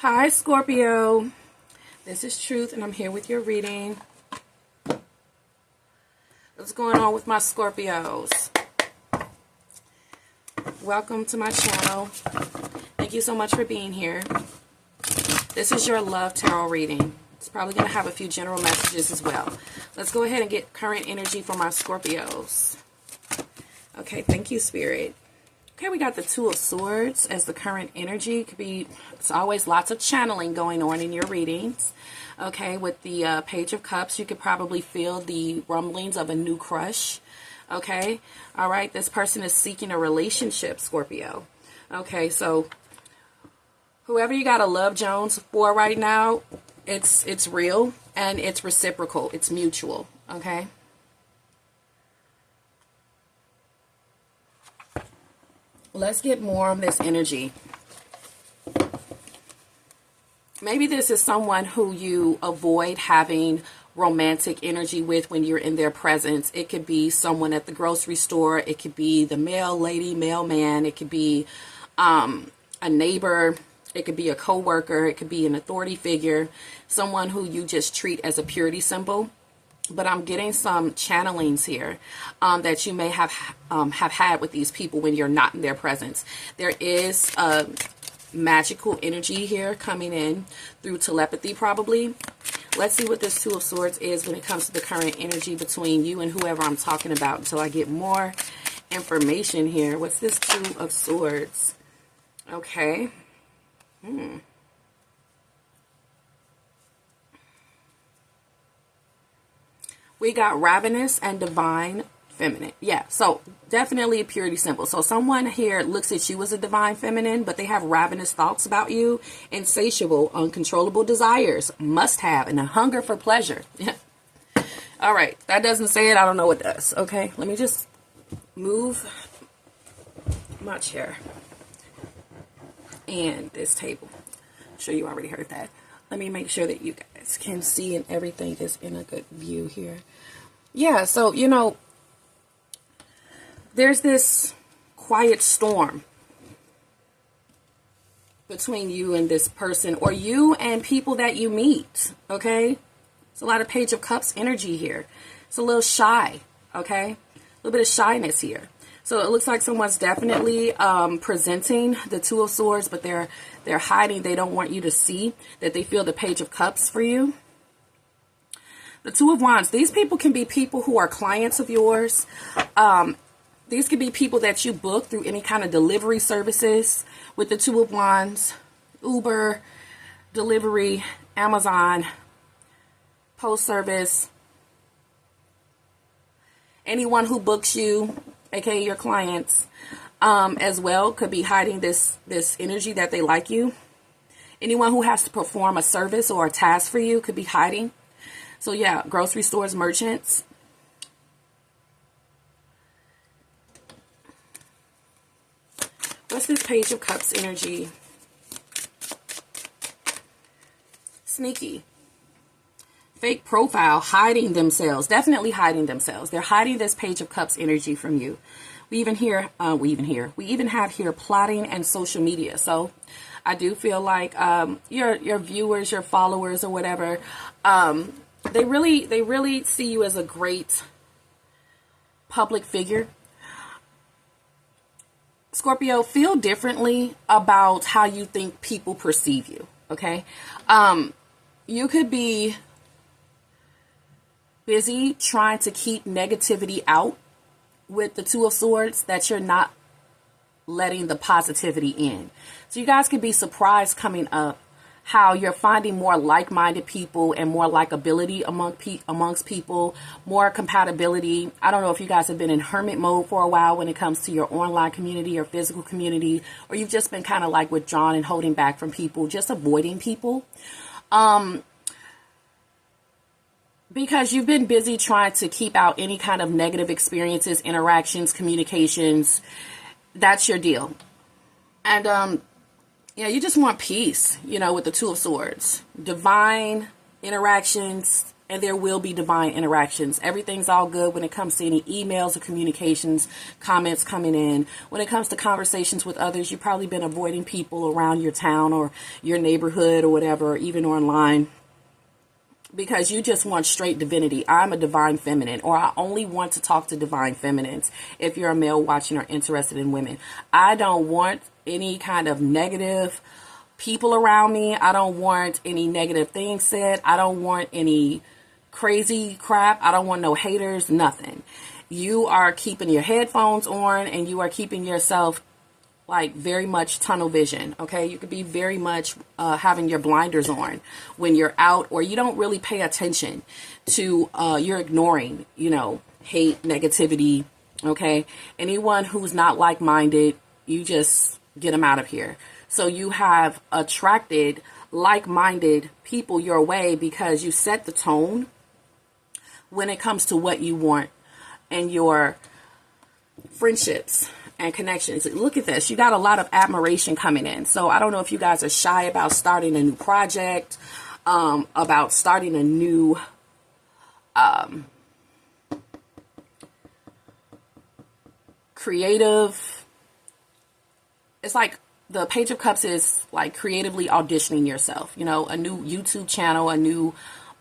Hi, Scorpio. This is Truth, and I'm here with your reading. What's going on with my Scorpios? Welcome to my channel. Thank you so much for being here. This is your love tarot reading. It's probably going to have a few general messages as well. Let's go ahead and get current energy for my Scorpios. Okay, thank you, Spirit. Okay, we got the Two of Swords as the current energy. It's always lots of channeling going on in your readings. Okay, with the Page of Cups, you could probably feel the rumblings of a new crush. Okay, all right, this person is seeking a relationship, Scorpio. Okay, so whoever you got a love Jones for right now, it's real and it's reciprocal. It's mutual, okay? Let's get more of this energy. Maybe this is someone who you avoid having romantic energy with when you're in their presence. It could be someone at the grocery store. It could be the mail lady, mailman. It could be a neighbor. It could be a coworker. It could be an authority figure. Someone who you just treat as a purity symbol. But I'm getting some channelings here that you may have had with these people when you're not in their presence. There is a magical energy here coming in through telepathy probably. Let's see what this Two of Swords is when it comes to the current energy between you and whoever I'm talking about until I get more information here. What's this Two of Swords? Okay. We got ravenous and divine feminine. Yeah, so definitely a purity symbol. So someone here looks at you as a divine feminine, but they have ravenous thoughts about you, insatiable, uncontrollable desires, must have, and a hunger for pleasure. Yeah. All right, that doesn't say it. I don't know what does. Okay, let me just move my chair and this table. I'm sure you already heard that. Let me make sure that you guys can see and everything is in a good view here. Yeah, so, you know, there's this quiet storm between you and this person, or you and people that you meet, okay? It's a lot of Page of Cups energy here. It's a little shy, okay? A little bit of shyness here. So it looks like someone's definitely presenting the Two of Swords, but they're hiding. They don't want you to see that they feel the Page of Cups for you. The Two of Wands. These people can be people who are clients of yours. These could be people that you book through any kind of delivery services with the Two of Wands. Uber, delivery, Amazon, post service. Anyone who books you, aka your clients, as well, could be hiding this energy that they like you. Anyone who has to perform a service or a task for you could be hiding. So yeah, grocery stores, merchants. What's this Page of Cups energy? Sneaky. Fake profile, hiding themselves, definitely hiding themselves. They're hiding this Page of Cups energy from you. We even have here plotting and social media. So I do feel like your viewers, your followers or whatever, they really see you as a great public figure. Scorpio, feel differently about how you think people perceive you, okay? You could be busy trying to keep negativity out with the Two of Swords, that you're not letting the positivity in. So you guys could be surprised coming up how you're finding more like-minded people and more likability amongst people, more compatibility. I don't know if you guys have been in hermit mode for a while when it comes to your online community or physical community, or you've just been kind of like withdrawn and holding back from people, just avoiding people. Because you've been busy trying to keep out any kind of negative experiences, interactions, communications. That's your deal. And, yeah, you just want peace, you know, with the Two of Swords. Divine interactions, and there will be divine interactions. Everything's all good when it comes to any emails or communications, comments coming in. When it comes to conversations with others, you've probably been avoiding people around your town or your neighborhood or whatever, or even online, because you just want straight divinity. I'm a divine feminine, or I only want to talk to divine feminines. If you're a male watching or interested in women, I don't want any kind of negative people around me. I don't want any negative things said. I don't want any crazy crap. I don't want no haters, nothing. You are keeping your headphones on and you are keeping yourself like very much tunnel vision. Okay. You could be very much having your blinders on when you're out, or you don't really pay attention to, you're ignoring, hate, negativity. Okay. Anyone who's not like-minded, you just get them out of here. So you have attracted like-minded people your way because you set the tone when it comes to what you want and your friendships and connections. Look at this. You got a lot of admiration coming in. So I don't know if you guys are shy about starting a new project, about starting a new creative. It's like the Page of Cups is like creatively auditioning yourself, a new YouTube channel, a new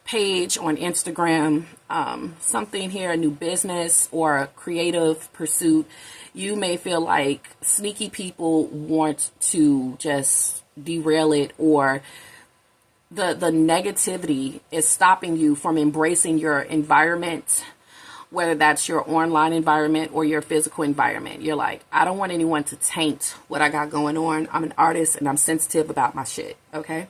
page on Instagram, something here, a new business or a creative pursuit. You may feel like sneaky people want to just derail it, or the negativity is stopping you from embracing your environment, whether that's your online environment or your physical environment. You're like, I don't want anyone to taint what I got going on. I'm an artist and I'm sensitive about my shit. Okay.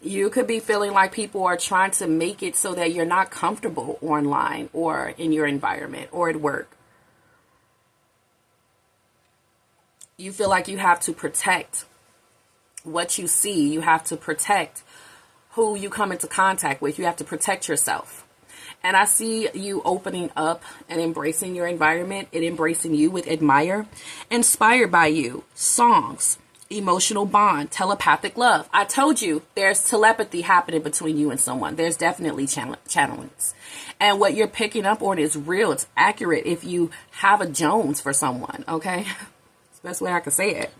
You could be feeling like people are trying to make it so that you're not comfortable online or in your environment or at work. You feel like you have to protect what you see. You have to protect who you come into contact with. You have to protect yourself. And I see you opening up and embracing your environment and embracing you with admire, inspired by you, songs, emotional bond, telepathic love. I told you there's telepathy happening between you and someone. There's definitely channelings. And what you're picking up on is real. It's accurate if you have a Jones for someone, okay? That's the best way I can say it.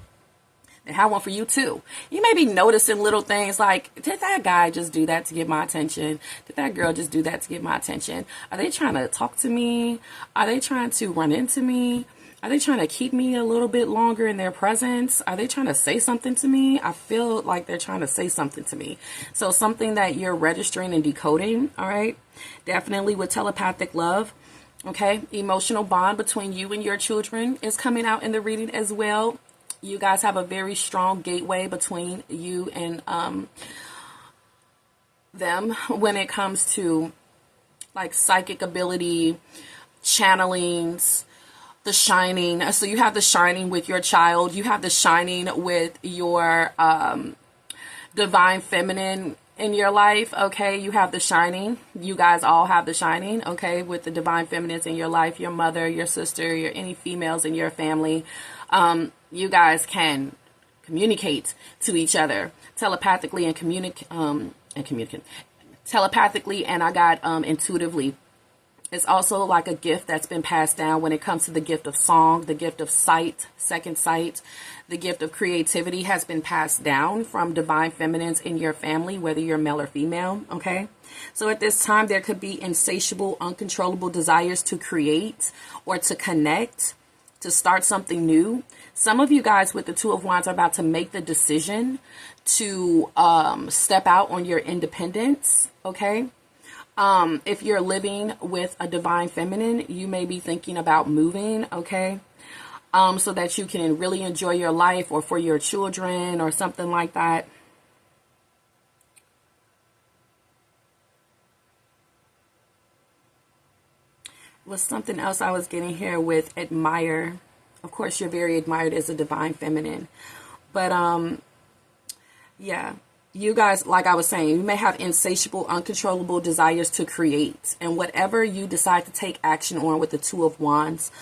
They have one for you too. You may be noticing little things like, did that guy just do that to get my attention? Did that girl just do that to get my attention? Are they trying to talk to me? Are they trying to run into me? Are they trying to keep me a little bit longer in their presence? Are they trying to say something to me? I feel like they're trying to say something to me. So something that you're registering and decoding, all right? Definitely with telepathic love, okay? Emotional bond between you and your children is coming out in the reading as well. You guys have a very strong gateway between you and them when it comes to like psychic ability, channelings, the shining. So you have the shining with your child. You have the shining with your divine feminine in your life. Okay. You have the shining. You guys all have the shining. Okay. With the divine feminines in your life, your mother, your sister, any females in your family. You guys can communicate to each other telepathically and communicate telepathically, and I got intuitively. It's also like a gift that's been passed down when it comes to the gift of song, the gift of sight, second sight, the gift of creativity has been passed down from divine feminines in your family, whether you're male or female. Okay. So at this time, there could be insatiable, uncontrollable desires to create or to connect, to start something new. Some of you guys with the Two of Wands are about to make the decision to step out on your independence, okay? If you're living with a divine feminine, you may be thinking about moving, okay? So that you can really enjoy your life, or for your children or something like that. Was something else I was getting here with admire. Of course, you're very admired as a divine feminine. But, yeah, you guys, like I was saying, you may have insatiable, uncontrollable desires to create. And whatever you decide to take action on with the Two of Wands,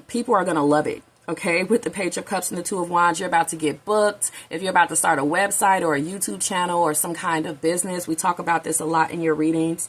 people are going to love it. Okay, with the Page of Cups and the Two of Wands, you're about to get booked. If you're about to start a website or a YouTube channel or some kind of business, we talk about this a lot in your readings.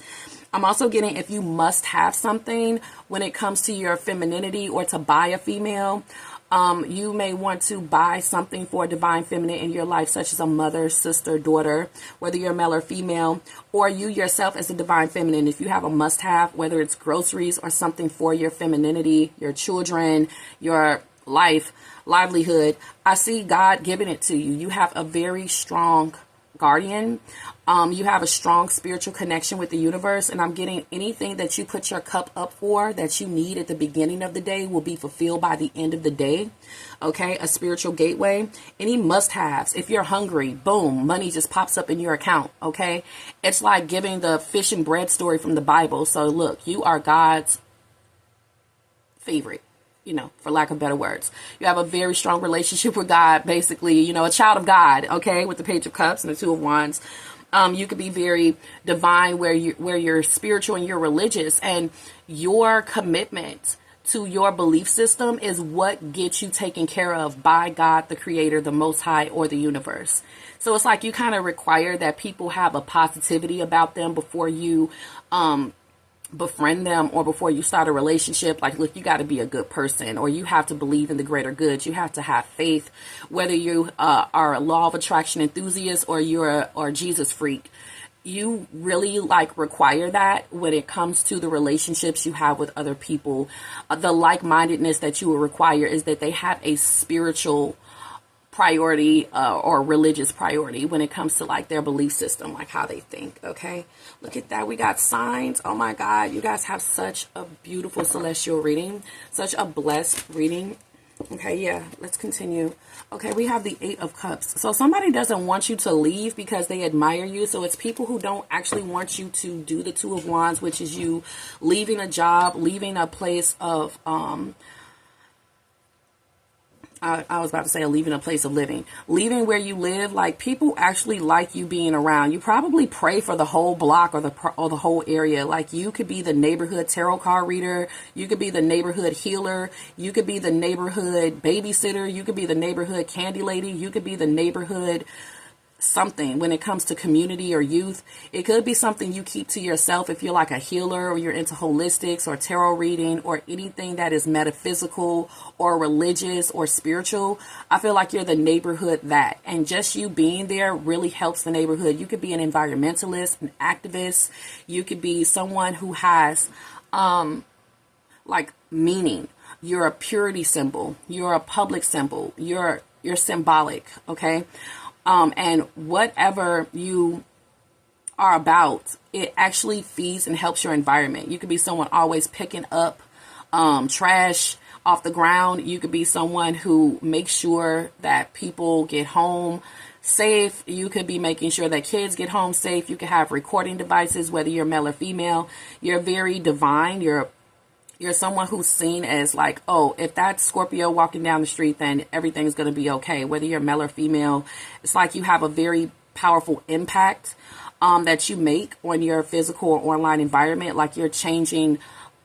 I'm also getting if you must have something when it comes to your femininity or to buy a female. You may want to buy something for a divine feminine in your life, such as a mother, sister, daughter, whether you're male or female, or you yourself as a divine feminine. If you have a must have, whether it's groceries or something for your femininity, your children, your livelihood, I see God giving it to you. You have a very strong guardian. You have a strong spiritual connection with the universe, and I'm getting anything that you put your cup up for that you need at the beginning of the day will be fulfilled by the end of the day. Okay, a spiritual gateway. Any must-haves. If you're hungry, boom, money just pops up in your account. Okay, it's like giving the fish and bread story from the Bible. So look, you are God's favorite, for lack of better words. You have a very strong relationship with God, basically, a child of God, okay, with the Page of Cups and the Two of Wands. You could be very divine where you're spiritual and you're religious, and your commitment to your belief system is what gets you taken care of by God, the Creator, the Most High, or the universe. So it's like you kind of require that people have a positivity about them before you befriend them or before you start a relationship. Like, look, you got to be a good person, or you have to believe in the greater good. You have to have faith, whether you are a law of attraction enthusiast or you're a Jesus freak. You really require that when it comes to the relationships you have with other people. The like-mindedness that you will require is that they have a spiritual priority or religious priority when it comes to their belief system, how they think. Okay, look at that. We got signs. Oh my God, you guys have such a beautiful celestial reading, such a blessed reading. Okay, yeah, let's continue. Okay, we have the Eight of Cups. So somebody doesn't want you to leave because they admire you. So it's people who don't actually want you to do the Two of Wands, which is you leaving a job, leaving a place of I was about to say leaving a place of living, leaving where you live. People actually like you being around. You probably pray for the whole block or the whole area. You could be the neighborhood tarot card reader. You could be the neighborhood healer. You could be the neighborhood babysitter. You could be the neighborhood candy lady. You could be the neighborhood something when it comes to community or youth. It could be something you keep to yourself if you're like a healer or you're into holistics or tarot reading or anything that is metaphysical or religious or spiritual. I feel like you're the neighborhood that, and just you being there really helps the neighborhood. You could be an environmentalist, an activist. You could be someone who has meaning. You're a purity symbol. You're a public symbol. You're symbolic. Okay. And whatever you are about, it actually feeds and helps your environment. You could be someone always picking up trash off the ground. You could be someone who makes sure that people get home safe. You could be making sure that kids get home safe. You could have recording devices, whether you're male or female. You're very divine. You're someone who's seen as oh, if that's Scorpio walking down the street, then everything's going to be okay. Whether you're male or female, it's like you have a very powerful impact that you make on your physical or online environment. You're changing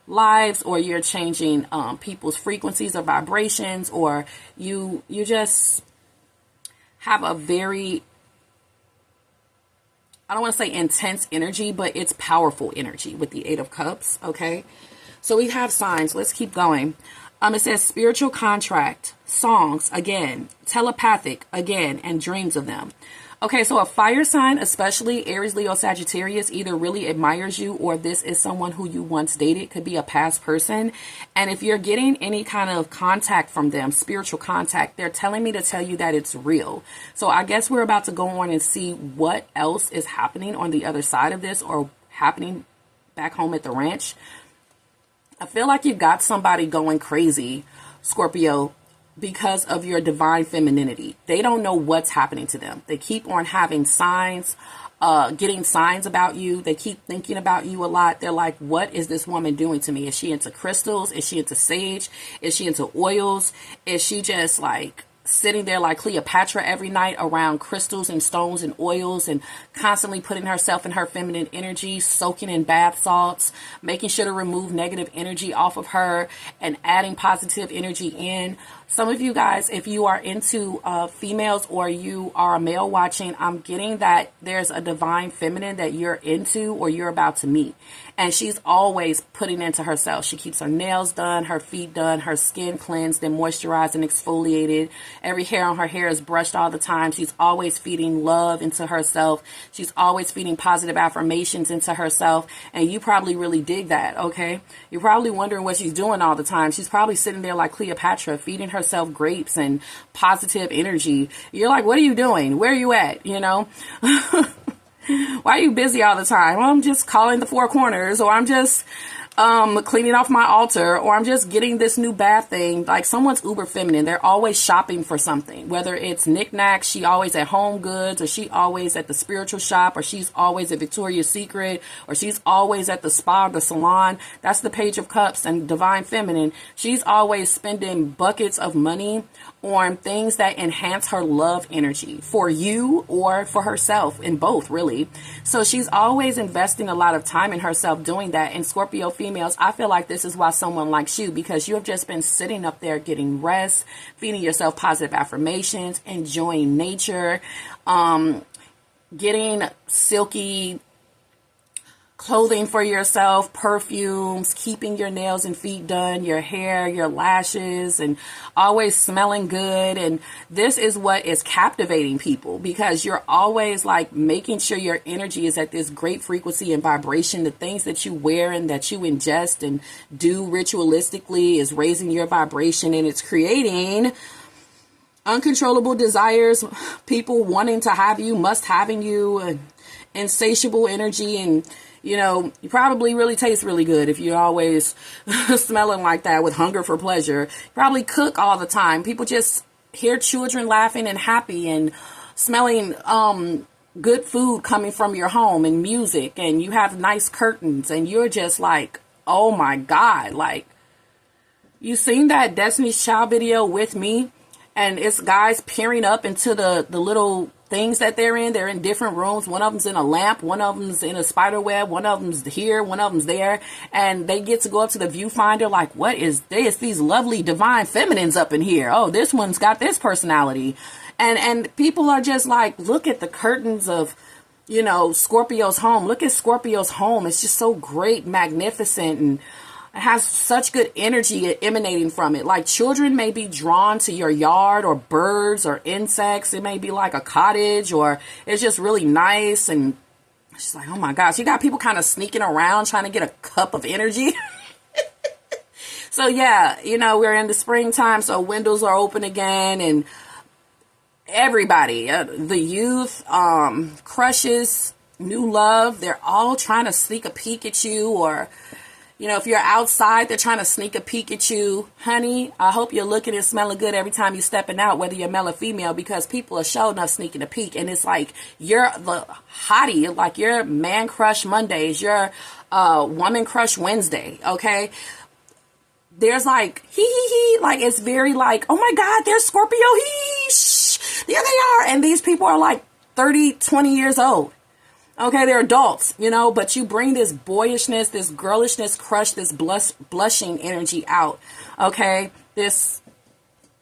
lives, or you're changing people's frequencies or vibrations, or you just have a very, I don't want to say intense energy, but it's powerful energy with the Eight of Cups. Okay. So we have signs. Let's keep going. It says spiritual contract, songs, again, telepathic, again, and dreams of them. Okay, so a fire sign, especially Aries, Leo, Sagittarius, either really admires you or this is someone who you once dated. Could be a past person. And if you're getting any kind of contact from them, spiritual contact, they're telling me to tell you that it's real. So I guess we're about to go on and see what else is happening on the other side of this or happening back home at the ranch. I feel like you've got somebody going crazy, Scorpio, because of your divine femininity. They don't know what's happening to them. They keep on having signs, getting signs about you. They keep thinking about you a lot. They're like, what is this woman doing to me? Is she into crystals? Is she into sage? Is she into oils? Is she just sitting there like Cleopatra every night around crystals and stones and oils, and constantly putting herself in her feminine energy, soaking in bath salts, making sure to remove negative energy off of her and adding positive energy in. Some of you guys, if you are into females or you are a male watching, I'm getting that there's a divine feminine that you're into or you're about to meet. And she's always putting into herself. She keeps her nails done, her feet done, her skin cleansed and moisturized and exfoliated. Every hair on her hair is brushed all the time. She's always feeding love into herself. She's always feeding positive affirmations into herself. And you probably really dig that, okay? You're probably wondering what she's doing all the time. She's probably sitting there like Cleopatra, feeding herself grapes and positive energy. You're like, what are you doing? Where are you at? You know? Why are you busy all the time? Well, I'm just calling the four corners, or I'm just cleaning off my altar, or I'm just getting this new bath thing. Like, someone's uber feminine. They're always shopping for something, whether it's knickknacks, she always at Home Goods, or she always at the spiritual shop, or she's always at Victoria's Secret, or she's always at the spa or the salon. That's the Page of Cups and divine feminine. She's always spending buckets of money on things that enhance her love energy for you or for herself, in both, really. So she's always investing a lot of time in herself doing that. And Scorpio females, I feel like this is why someone likes you, because you have just been sitting up there getting rest, feeding yourself positive affirmations, enjoying nature, getting silky clothing for yourself, perfumes, keeping your nails and feet done, your hair, your lashes, and always smelling good. And this is what is captivating people, because you're always like making sure your energy is at this great frequency and vibration. The things that you wear and that you ingest and do ritualistically is raising your vibration, and it's creating uncontrollable desires, people wanting to have you, must having you, and insatiable energy. And you know, you probably really taste really good if you're always smelling like that with hunger for pleasure. You probably cook all the time. People just hear children laughing and happy and smelling good food coming from your home and music, and you have nice curtains, and you're just like, oh my God. Like, you seen that Destiny's Child video With Me? And it's guys peering up into the little things that they're in. They're in different rooms. One of them's in a lamp. One of them's in a spider web. One of them's here. One of them's there. And they get to go up to the viewfinder like, what is this? These lovely divine feminines up in here. Oh, this one's got this personality. And people are just like, look at the curtains of, you know, Scorpio's home. Look at Scorpio's home. It's just so great, magnificent, and it has such good energy emanating from it. Like, children may be drawn to your yard, or birds or insects. It may be like a cottage, or it's just really nice. And she's like, oh my gosh, you got people kind of sneaking around trying to get a cup of energy. So yeah, you know, we're in the springtime, so windows are open again, and everybody, the youth, crushes, new love, they're all trying to sneak a peek at you. Or, you know, if you're outside, they're trying to sneak a peek at you. Honey, I hope you're looking and smelling good every time you're stepping out, whether you're male or female, because people are showing up sneaking a peek. And it's like, you're the hottie, like your man crush Mondays, your woman crush Wednesday, okay? There's like, like, it's very like, oh my God, there's Scorpio, shh, there they are. And these people are like 30, 20 years old. Okay, they're adults, you know, but you bring this boyishness, this girlishness, crush, this blushing energy out, okay? This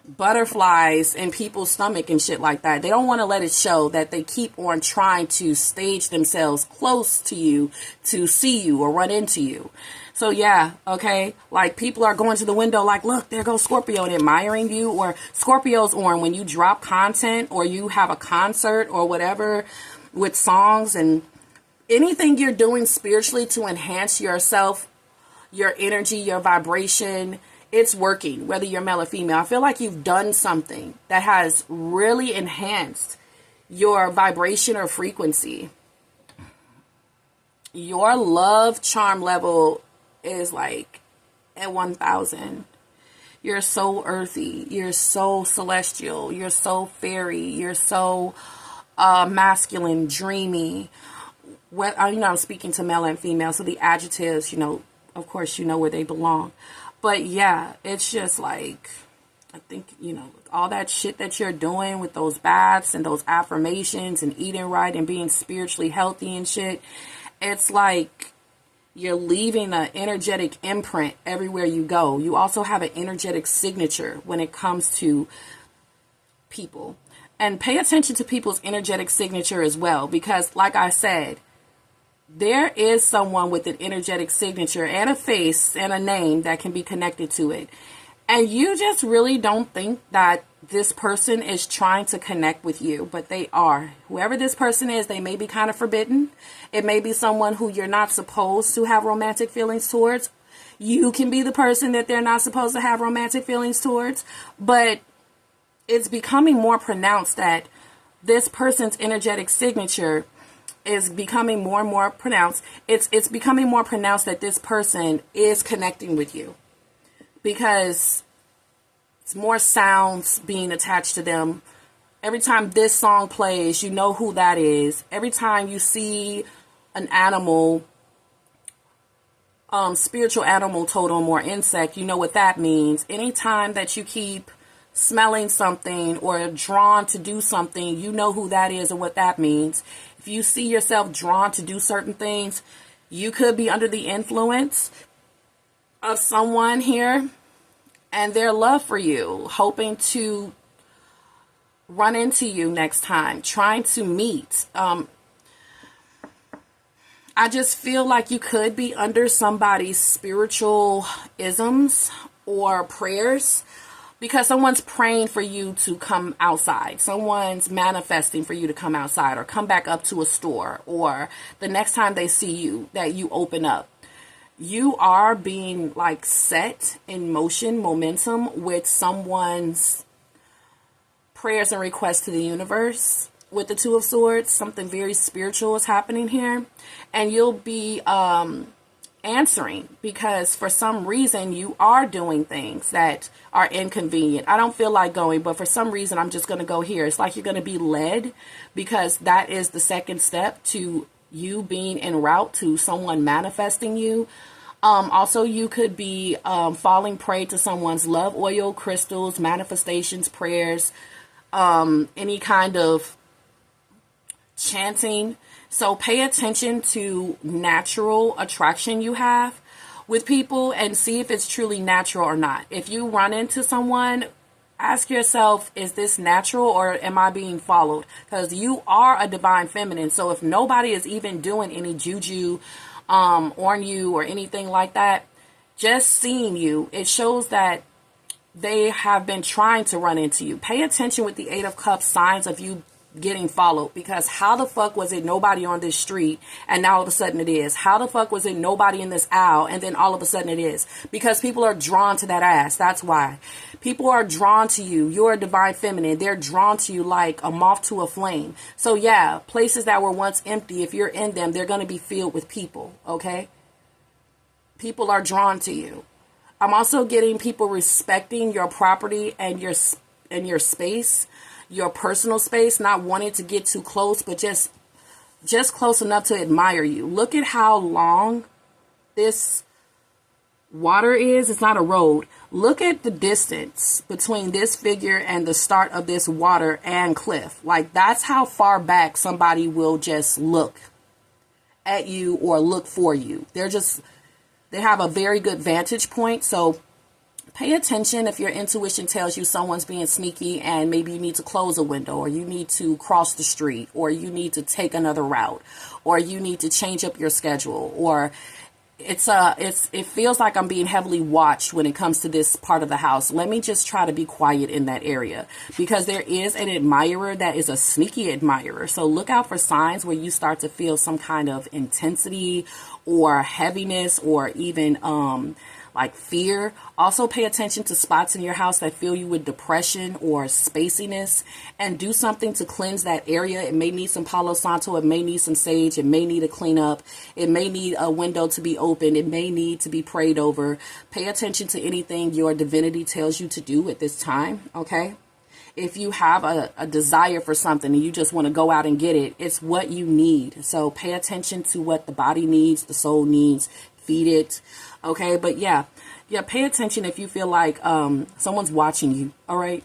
butterflies in people's stomach and shit like that. They don't want to let it show that they keep on trying to stage themselves close to you to see you or run into you. So yeah, okay, like, people are going to the window like, look, there goes Scorpio, and admiring you. Or Scorpio's on when you drop content, or you have a concert or whatever, with songs and anything you're doing spiritually to enhance yourself, your energy, your vibration, it's working, whether you're male or female. I feel like you've done something that has really enhanced your vibration or frequency. Your love charm level is like at 1,000. You're so earthy. You're so celestial. You're so fairy. You're so masculine, dreamy. What, you know, I'm speaking to male and female, so the adjectives, you know, of course, you know where they belong. But yeah, it's just like, I think, all that shit that you're doing with those baths and those affirmations and eating right and being spiritually healthy and shit, it's like you're leaving an energetic imprint everywhere you go. You also have an energetic signature when it comes to people. And pay attention to people's energetic signature as well, because like I said, there is someone with an energetic signature and a face and a name that can be connected to it. And you just really don't think that this person is trying to connect with you, but they are. Whoever this person is, they may be kind of forbidden. It may be someone who you're not supposed to have romantic feelings towards. You can be the person that they're not supposed to have romantic feelings towards. But it's becoming more pronounced that this person's energetic signature is becoming more and more pronounced. It's becoming more pronounced that this person is connecting with you, because it's more sounds being attached to them. Every time this song plays, you know who that is. Every time you see an animal, spiritual animal totem or insect, you know what that means. Anytime that you keep smelling something or drawn to do something, you know who that is and what that means. If you see yourself drawn to do certain things, you could be under the influence of someone here and their love for you, hoping to run into you next time, trying to meet. I just feel like you could be under somebody's spiritual isms or prayers, because someone's praying for you to come outside. Someone's manifesting for you to come outside or come back up to a store, or the next time they see you, that you open up. You are being like set in motion, momentum with someone's prayers and requests to the universe. With the Two of Swords, something very spiritual is happening here. And you'll be answering, because for some reason you are doing things that are inconvenient. I don't feel like going, but for some reason I'm just going to go here. It's like you're going to be led, because that is the second step to you being en route to someone manifesting you. Also, you could be falling prey to someone's love oil, crystals, manifestations, prayers, any kind of chanting. So pay attention to natural attraction you have with people and see if it's truly natural or not. If you run into someone, ask yourself, is this natural or am I being followed? Because you are a divine feminine. So if nobody is even doing any juju on you or anything like that, just seeing you, it shows that they have been trying to run into you. Pay attention with the Eight of Cups, signs of you getting followed, because how the fuck was it nobody on this street and now all of a sudden it is? How the fuck was it nobody in this aisle and then all of a sudden it is? Because people are drawn to that ass. That's why. People are drawn to you. You're a divine feminine. They're drawn to you like a moth to a flame. So yeah, places that were once empty, if you're in them, they're going to be filled with people, okay? People are drawn to you. I'm also getting people respecting your property and your space, your personal space, not wanting to get too close, but just close enough to admire you. Look at how long this water is. It's not a road. Look at the distance between this figure and the start of this water and cliff. Like, that's how far back somebody will just look at you or look for you. They have a very good vantage point. So pay attention if your intuition tells you someone's being sneaky and maybe you need to close a window, or you need to cross the street, or you need to take another route, or you need to change up your schedule, or it feels like I'm being heavily watched when it comes to this part of the house. Let me just try to be quiet in that area, because there is an admirer that is a sneaky admirer. So look out for signs where you start to feel some kind of intensity or heaviness, or even like fear. Also pay attention to spots in your house that fill you with depression or spaciness, and do something to cleanse that area. It may need some Palo Santo. It may need some sage. It may need a cleanup. It may need a window to be opened. It may need to be prayed over. Pay attention to anything your divinity tells you to do at this time, okay? If you have a desire for something and you just want to go out and get it, it's what you need. So pay attention to what the body needs, the soul needs, feed it. Okay, but yeah, Yeah, pay attention if you feel like someone's watching you, all right?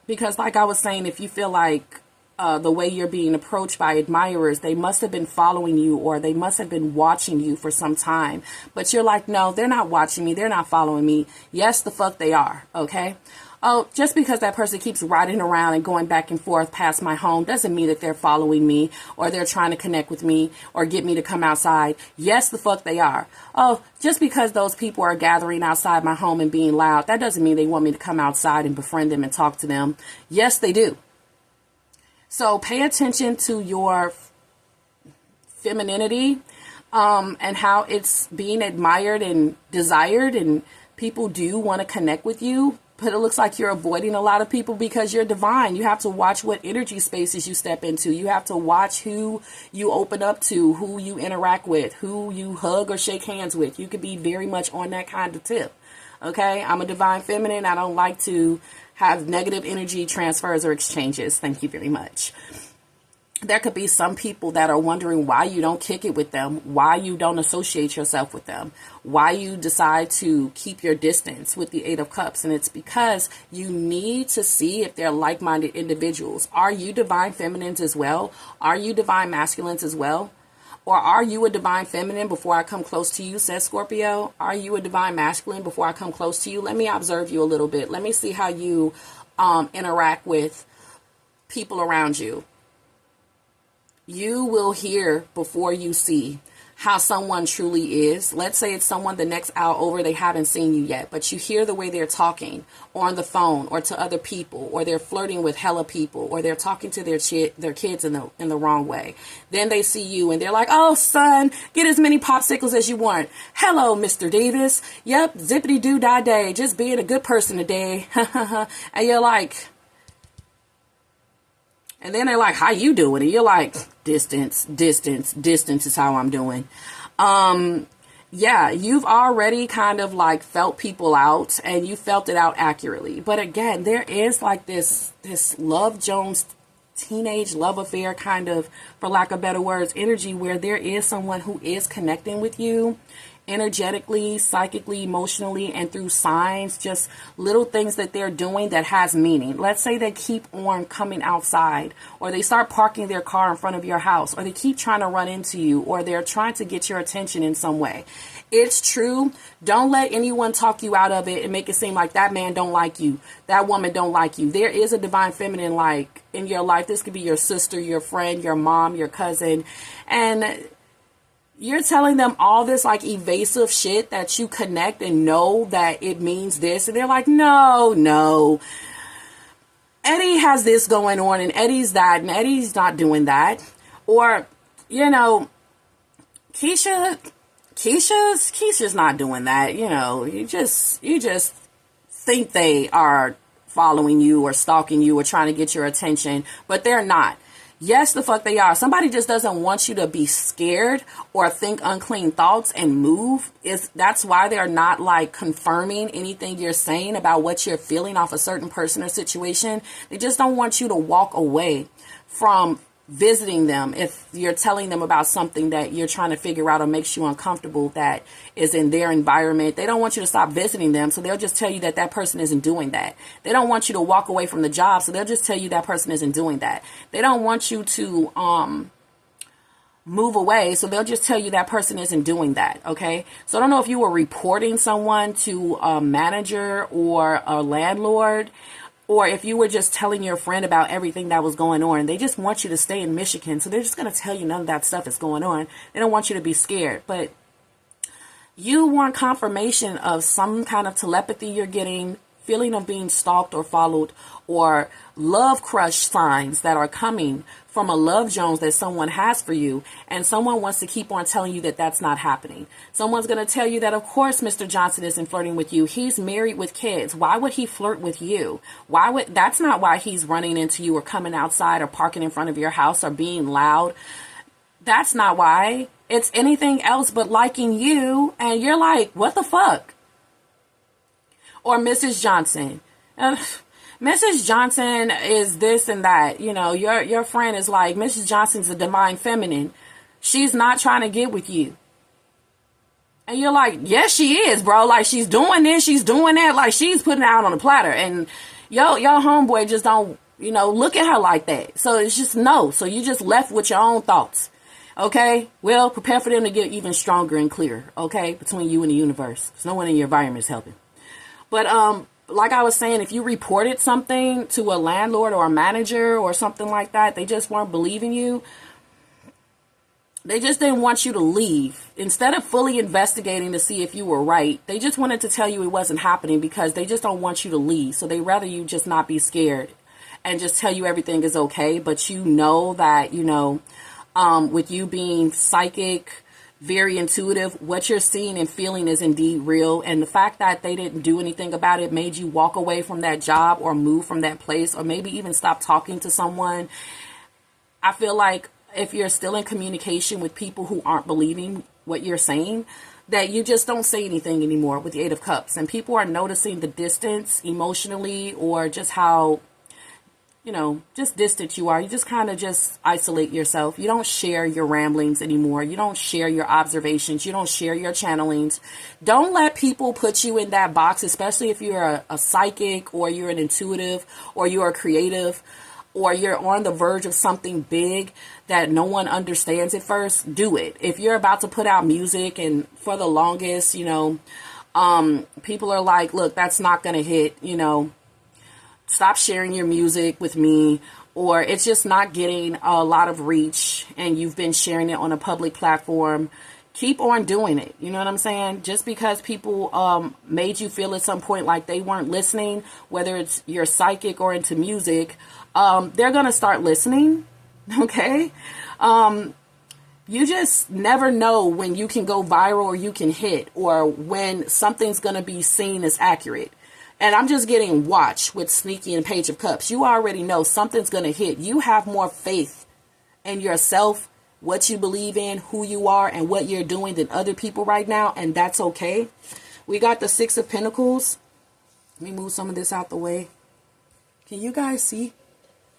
Because like I was saying, if you feel like the way you're being approached by admirers, they must have been following you or they must have been watching you for some time. But you're like, no, they're not watching me. They're not following me. Yes, the fuck they are, okay? Oh, just because that person keeps riding around and going back and forth past my home doesn't mean that they're following me or they're trying to connect with me or get me to come outside. Yes, the fuck they are. Oh, just because those people are gathering outside my home and being loud, that doesn't mean they want me to come outside and befriend them and talk to them. Yes, they do. So pay attention to your femininity and how it's being admired and desired, and people do want to connect with you. But it looks like you're avoiding a lot of people because you're divine. You have to watch what energy spaces you step into. You have to watch who you open up to, who you interact with, who you hug or shake hands with. You could be very much on that kind of tip. Okay, I'm a divine feminine. I don't like to have negative energy transfers or exchanges. Thank you very much. There could be some people that are wondering why you don't kick it with them, why you don't associate yourself with them, why you decide to keep your distance with the Eight of Cups. And it's because you need to see if they're like-minded individuals. Are you divine feminines as well? Are you divine masculines as well? Or are you a divine feminine before I come close to you, says Scorpio? Are you a divine masculine before I come close to you? Let me observe you a little bit. Let me see how you interact with people around you. You will hear before you see how someone truly is. Let's say it's someone the next hour over, they haven't seen you yet, but you hear the way they're talking or on the phone or to other people, or they're flirting with hella people, or they're talking to their kids in the wrong way. Then they see you and they're like, oh, son, get as many popsicles as you want. Hello, Mr. Davis. Yep, zippity doo dah day, just being a good person today. And you're like, and then they're like, how you doing? And you're like, distance is how I'm doing. Yeah, you've already kind of like felt people out, and you felt it out accurately. But again, there is like this Love Jones teenage love affair kind of, for lack of better words, energy where there is someone who is connecting with you energetically, psychically, emotionally, and through signs, just little things that they're doing that has meaning. Let's say they keep on coming outside, or they start parking their car in front of your house, or they keep trying to run into you, or they're trying to get your attention in some way. It's true. Don't let anyone talk you out of it and make it seem like that man don't like you, that woman don't like you. There is a divine feminine like in your life. This could be your sister, your friend, your mom, your cousin, and you're telling them all this like evasive shit that you connect and know that it means this. And they're like, no. Eddie has this going on and Eddie's that and Eddie's not doing that. Or, you know, Keisha's not doing that. You know, you just think they are following you or stalking you or trying to get your attention, but they're not. Yes, the fuck they are. Somebody just doesn't want you to be scared or think unclean thoughts and move. That's why they're not like confirming anything you're saying about what you're feeling off a certain person or situation. They just don't want you to walk away from visiting them if you're telling them about something that you're trying to figure out or makes you uncomfortable that is in their environment. They don't want you to stop visiting them, so they'll just tell you that person isn't doing that. They don't want you to walk away from the job, so they'll just tell you that person isn't doing that. They don't want you to move away, so they'll just tell you that person isn't doing that. Okay, so I don't know if you were reporting someone to a manager or a landlord, or if you were just telling your friend about everything that was going on. They just want you to stay in Michigan, so they're just going to tell you none of that stuff is going on. They don't want you to be scared, but you want confirmation of some kind of telepathy you're getting, feeling of being stalked or followed, or love crush signs that are coming from a Love Jones that someone has for you, and someone wants to keep on telling you that that's not happening. Someone's going to tell you that, of course, Mr. Johnson isn't flirting with you. He's married with kids. Why would he flirt with you? That's not why he's running into you or coming outside or parking in front of your house or being loud. That's not why. It's anything else but liking you, and you're like, what the fuck? Or Mrs. Johnson. Mrs. Johnson is this and that. You know, your friend is like, Mrs. Johnson's a divine feminine. She's not trying to get with you. And you're like, yes, she is, bro. Like, she's doing this, she's doing that. Like, she's putting it out on the platter. And y'all homeboy just don't, look at her like that. So it's just no. So you just left with your own thoughts. Okay? Well, prepare for them to get even stronger and clearer. Okay? Between you and the universe. Because no one in your environment is helping. But, like I was saying, if you reported something to a landlord or a manager or something like that, they just weren't believing you. They just didn't want you to leave. Instead of fully investigating to see if you were right, they just wanted to tell you it wasn't happening because they just don't want you to leave. So they rather you just not be scared and just tell you everything is okay. But you know that, with you being psychic, very intuitive, what you're seeing and feeling is indeed real. And the fact that they didn't do anything about it made you walk away from that job or move from that place or maybe even stop talking to someone. I feel like if you're still in communication with people who aren't believing what you're saying, that you just don't say anything anymore with the Eight of Cups. And people are noticing the distance emotionally or just how, just distant you are. You just kind of just isolate yourself. You don't share your ramblings anymore. You don't share your observations. You don't share your channelings. Don't let people put you in that box, especially if you're a psychic or you're an intuitive or you're a creative or you're on the verge of something big that no one understands at first. Do it. If you're about to put out music and for the longest, people are like, look, that's not going to hit, stop sharing your music with me, or it's just not getting a lot of reach and you've been sharing it on a public platform. Keep on doing it. You know what I'm saying? Just because people made you feel at some point like they weren't listening, whether it's you're psychic or into music, they're going to start listening. Okay? You just never know when you can go viral or you can hit or when something's going to be seen as accurate. And I'm just getting watch with Sneaky and Page of Cups. You already know something's going to hit. You have more faith in yourself, what you believe in, who you are, and what you're doing than other people right now. And that's okay. We got the Six of Pentacles. Let me move some of this out the way. Can you guys see?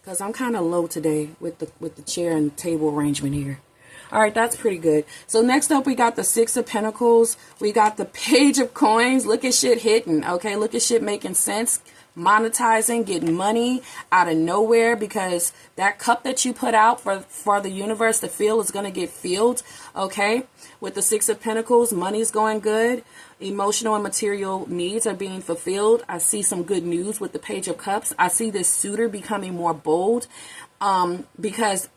Because I'm kind of low today with the chair and table arrangement here. All right, that's pretty good. So next up, we got the Six of Pentacles. We got the Page of Coins. Look at shit hitting, okay? Look at shit making sense. Monetizing, getting money out of nowhere because that cup that you put out for the universe to fill is going to get filled, okay? With the Six of Pentacles, money's going good. Emotional and material needs are being fulfilled. I see some good news with the Page of Cups. I see this suitor becoming more bold because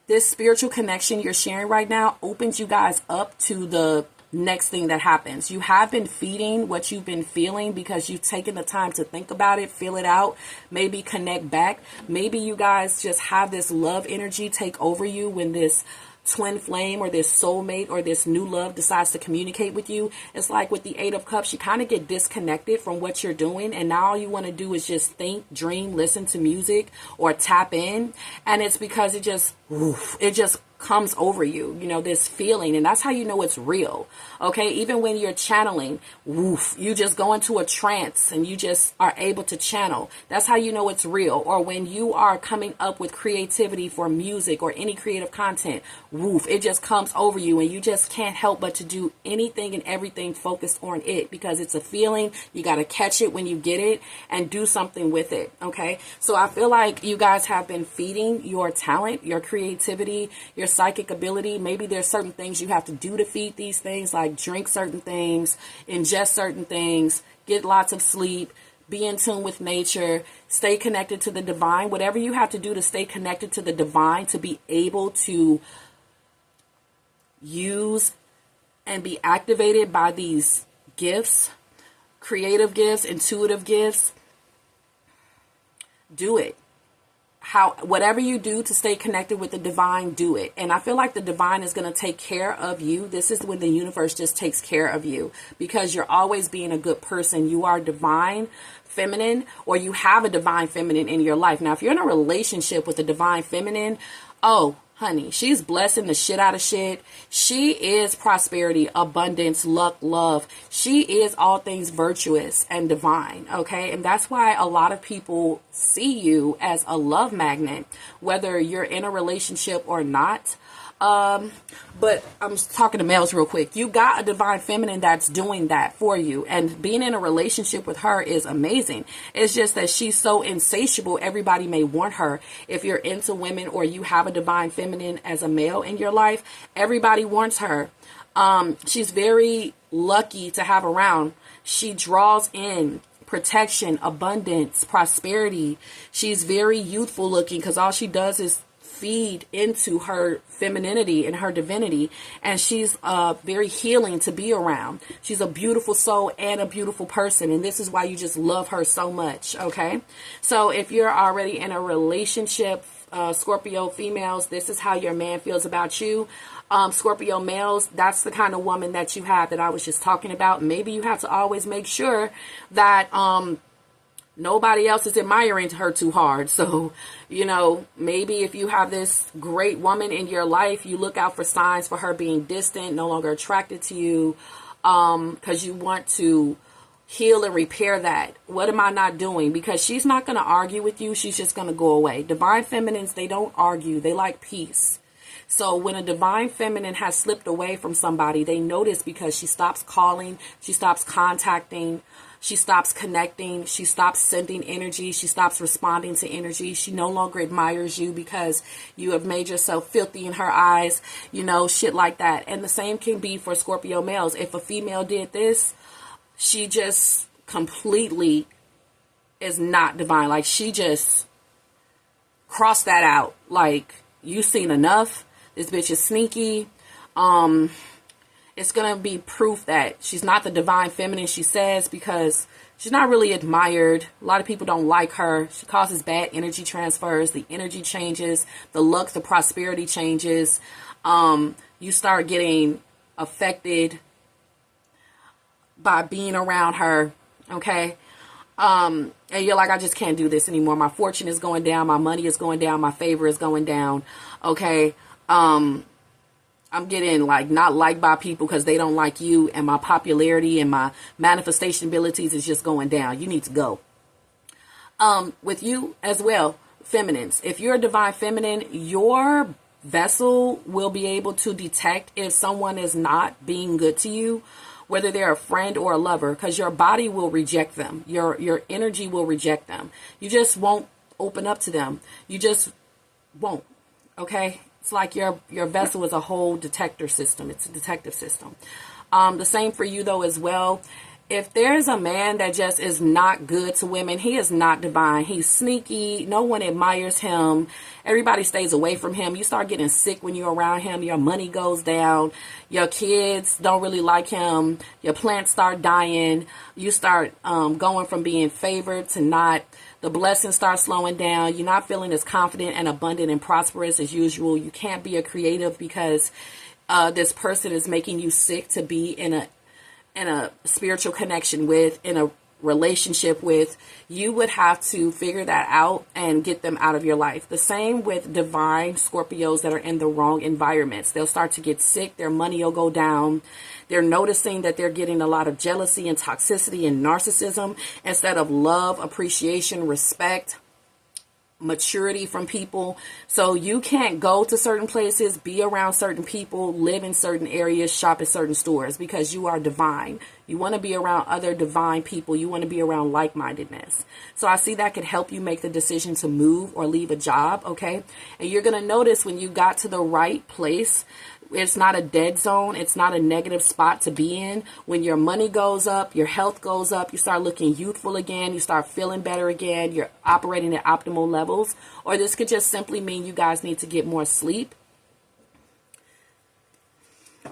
this spiritual connection you're sharing right now opens you guys up to the next thing that happens. You have been feeding what you've been feeling because you've taken the time to think about it, feel it out, maybe connect back. Maybe you guys just have this love energy take over you when this twin flame or this soulmate or this new love decides to communicate with you. It's like with the Eight of Cups, you kind of get disconnected from what you're doing, and now all you want to do is just think, dream, listen to music or tap in. And it's because it just comes over you, this feeling, and that's how you know it's real. Okay, even when you're channeling, you just go into a trance and you just are able to channel. That's how you know it's real. Or when you are coming up with creativity for music or any creative content, it just comes over you and you just can't help but to do anything and everything focused on it because it's a feeling. You got to catch it when you get it and do something with it. Okay, so I feel like you guys have been feeding your talent, your creativity, your psychic ability. Maybe there's certain things you have to do to feed these things, like drink certain things, ingest certain things, get lots of sleep, be in tune with nature, stay connected to the divine. Whatever you have to do to stay connected to the divine, to be able to use and be activated by these gifts, creative gifts, intuitive gifts, do it. Whatever you do to stay connected with the divine, do it. And I feel like the divine is going to take care of you. This is when the universe just takes care of you because you're always being a good person. You are divine feminine, or you have a divine feminine in your life. Now, if you're in a relationship with a divine feminine, oh, honey, she's blessing the shit out of shit. She is prosperity, abundance, luck, love. She is all things virtuous and divine, okay? And that's why a lot of people see you as a love magnet, whether you're in a relationship or not. But I'm talking to males real quick. You got a divine feminine that's doing that for you. And being in a relationship with her is amazing. It's just that she's so insatiable. Everybody may want her. If you're into women or you have a divine feminine as a male in your life, everybody wants her. She's very lucky to have around. She draws in protection, abundance, prosperity. She's very youthful looking because all she does is feed into her femininity and her divinity, and she's very healing to be around. She's a beautiful soul and a beautiful person, and this is why you just love her so much. Okay, so if you're already in a relationship, Scorpio females, this is how your man feels about you. Scorpio males, that's the kind of woman that you have that I was just talking about. Maybe you have to always make sure that nobody else is admiring her too hard. So, maybe if you have this great woman in your life, you look out for signs for her being distant, no longer attracted to you, because you want to heal and repair that. What am I not doing? Because she's not going to argue with you. She's just going to go away. Divine feminines, they don't argue. They like peace. So when a divine feminine has slipped away from somebody, they notice because she stops calling, she stops contacting, she stops connecting, she stops sending energy, she stops responding to energy. She no longer admires you because you have made yourself filthy in her eyes, shit like that. And the same can be for Scorpio males. If a female did this, she just completely is not divine. Like, she just crossed that out. Like, you've seen enough. This bitch is sneaky. It's going to be proof that she's not the divine feminine she says, because she's not really admired. A lot of people don't like her. She causes bad energy transfers. The energy changes. The luck, the prosperity changes. You start getting affected by being around her. Okay. And you're like, I just can't do this anymore. My fortune is going down. My money is going down. My favor is going down. Okay. I'm getting not liked by people because they don't like you, and my popularity and my manifestation abilities is just going down. You need to go. With you as well, feminines. If you're a divine feminine, your vessel will be able to detect if someone is not being good to you, whether they're a friend or a lover, because your body will reject them. Your energy will reject them. You just won't open up to them. You just won't. Okay. It's like your vessel is a whole detector system. It's a detective system. The same for you though as well. If there's a man that just is not good to women, he is not divine. He's sneaky. No one admires him. Everybody stays away from him. You start getting sick when you're around him. Your money goes down. Your kids don't really like him. Your plants start dying. You start going from being favored to not. The blessings start slowing down. You're not feeling as confident and abundant and prosperous as usual. You can't be a creative because this person is making you sick to be in a spiritual connection with, in a relationship with. You would have to figure that out and get them out of your life. The same with divine Scorpios that are in the wrong environments. They'll start to get sick. Their money will go down. They're noticing that they're getting a lot of jealousy and toxicity and narcissism instead of love, appreciation, respect, maturity from people. So you can't go to certain places, be around certain people, live in certain areas, shop at certain stores, because you are divine. You want to be around other divine people. You want to be around like-mindedness. So I see that could help you make the decision to move or leave a job. Okay. And you're going to notice when you got to the right place, it's not a dead zone. It's not a negative spot to be in. When your money goes up, your health goes up, you start looking youthful again, you start feeling better again, you're operating at optimal levels. Or this could just simply mean you guys need to get more sleep.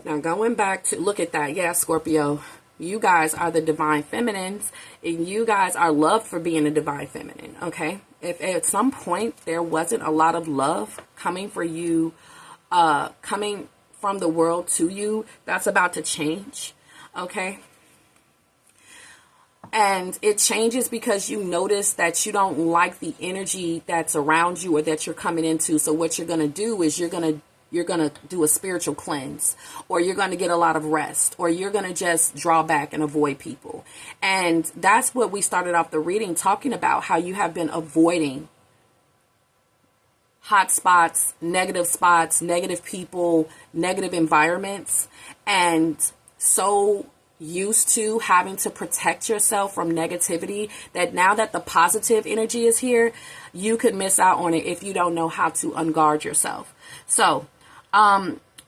Now going back to look at that. Yeah, Scorpio, you guys are the divine feminines, and you guys are loved for being a divine feminine. Okay. If at some point there wasn't a lot of love coming for you, coming from the world to you, that's about to change. Okay. And it changes because you notice that you don't like the energy that's around you or that you're coming into. So what you're going to do is you're going to do a spiritual cleanse, or you're going to get a lot of rest, or you're going to just draw back and avoid people. And that's what we started off the reading talking about, how you have been avoiding hot spots, negative people, negative environments, and so used to having to protect yourself from negativity that now that the positive energy is here, you could miss out on it if you don't know how to unguard yourself. So,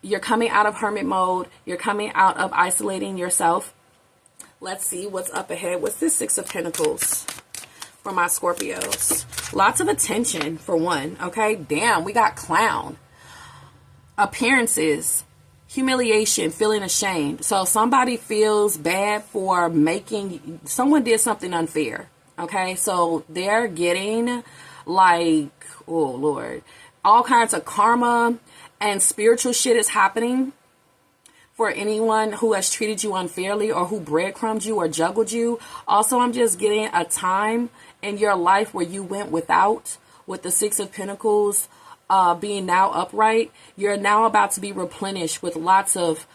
you're coming out of hermit mode. You're coming out of isolating yourself. Let's see what's up ahead. What's this Six of Pentacles for my Scorpios? Lots of attention for one. Okay. Damn, we got clown. Appearances. Humiliation, feeling ashamed. So somebody feels bad for someone did something unfair. Okay. So they're getting like, oh Lord, all kinds of karma and spiritual shit is happening for anyone who has treated you unfairly or who breadcrumbed you or juggled you. Also, I'm just getting a time in your life where you went without, with the Six of Pentacles being now upright. You're now about to be replenished with lots of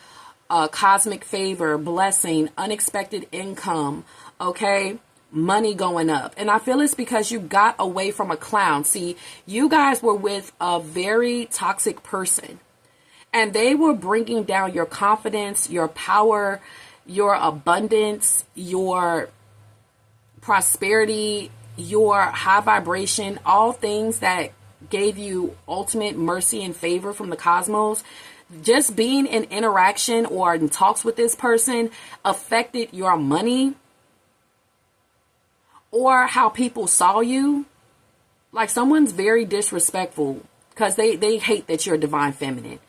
cosmic favor, blessing, unexpected income, okay? Money going up. And I feel it's because you got away from a clown. See, you guys were with a very toxic person, and they were bringing down your confidence, your power, your abundance, your prosperity, your high vibration, all things that gave you ultimate mercy and favor from the cosmos. Just being in interaction or in talks with this person affected your money or how people saw you. Like someone's very disrespectful because they hate that you're divine feminine.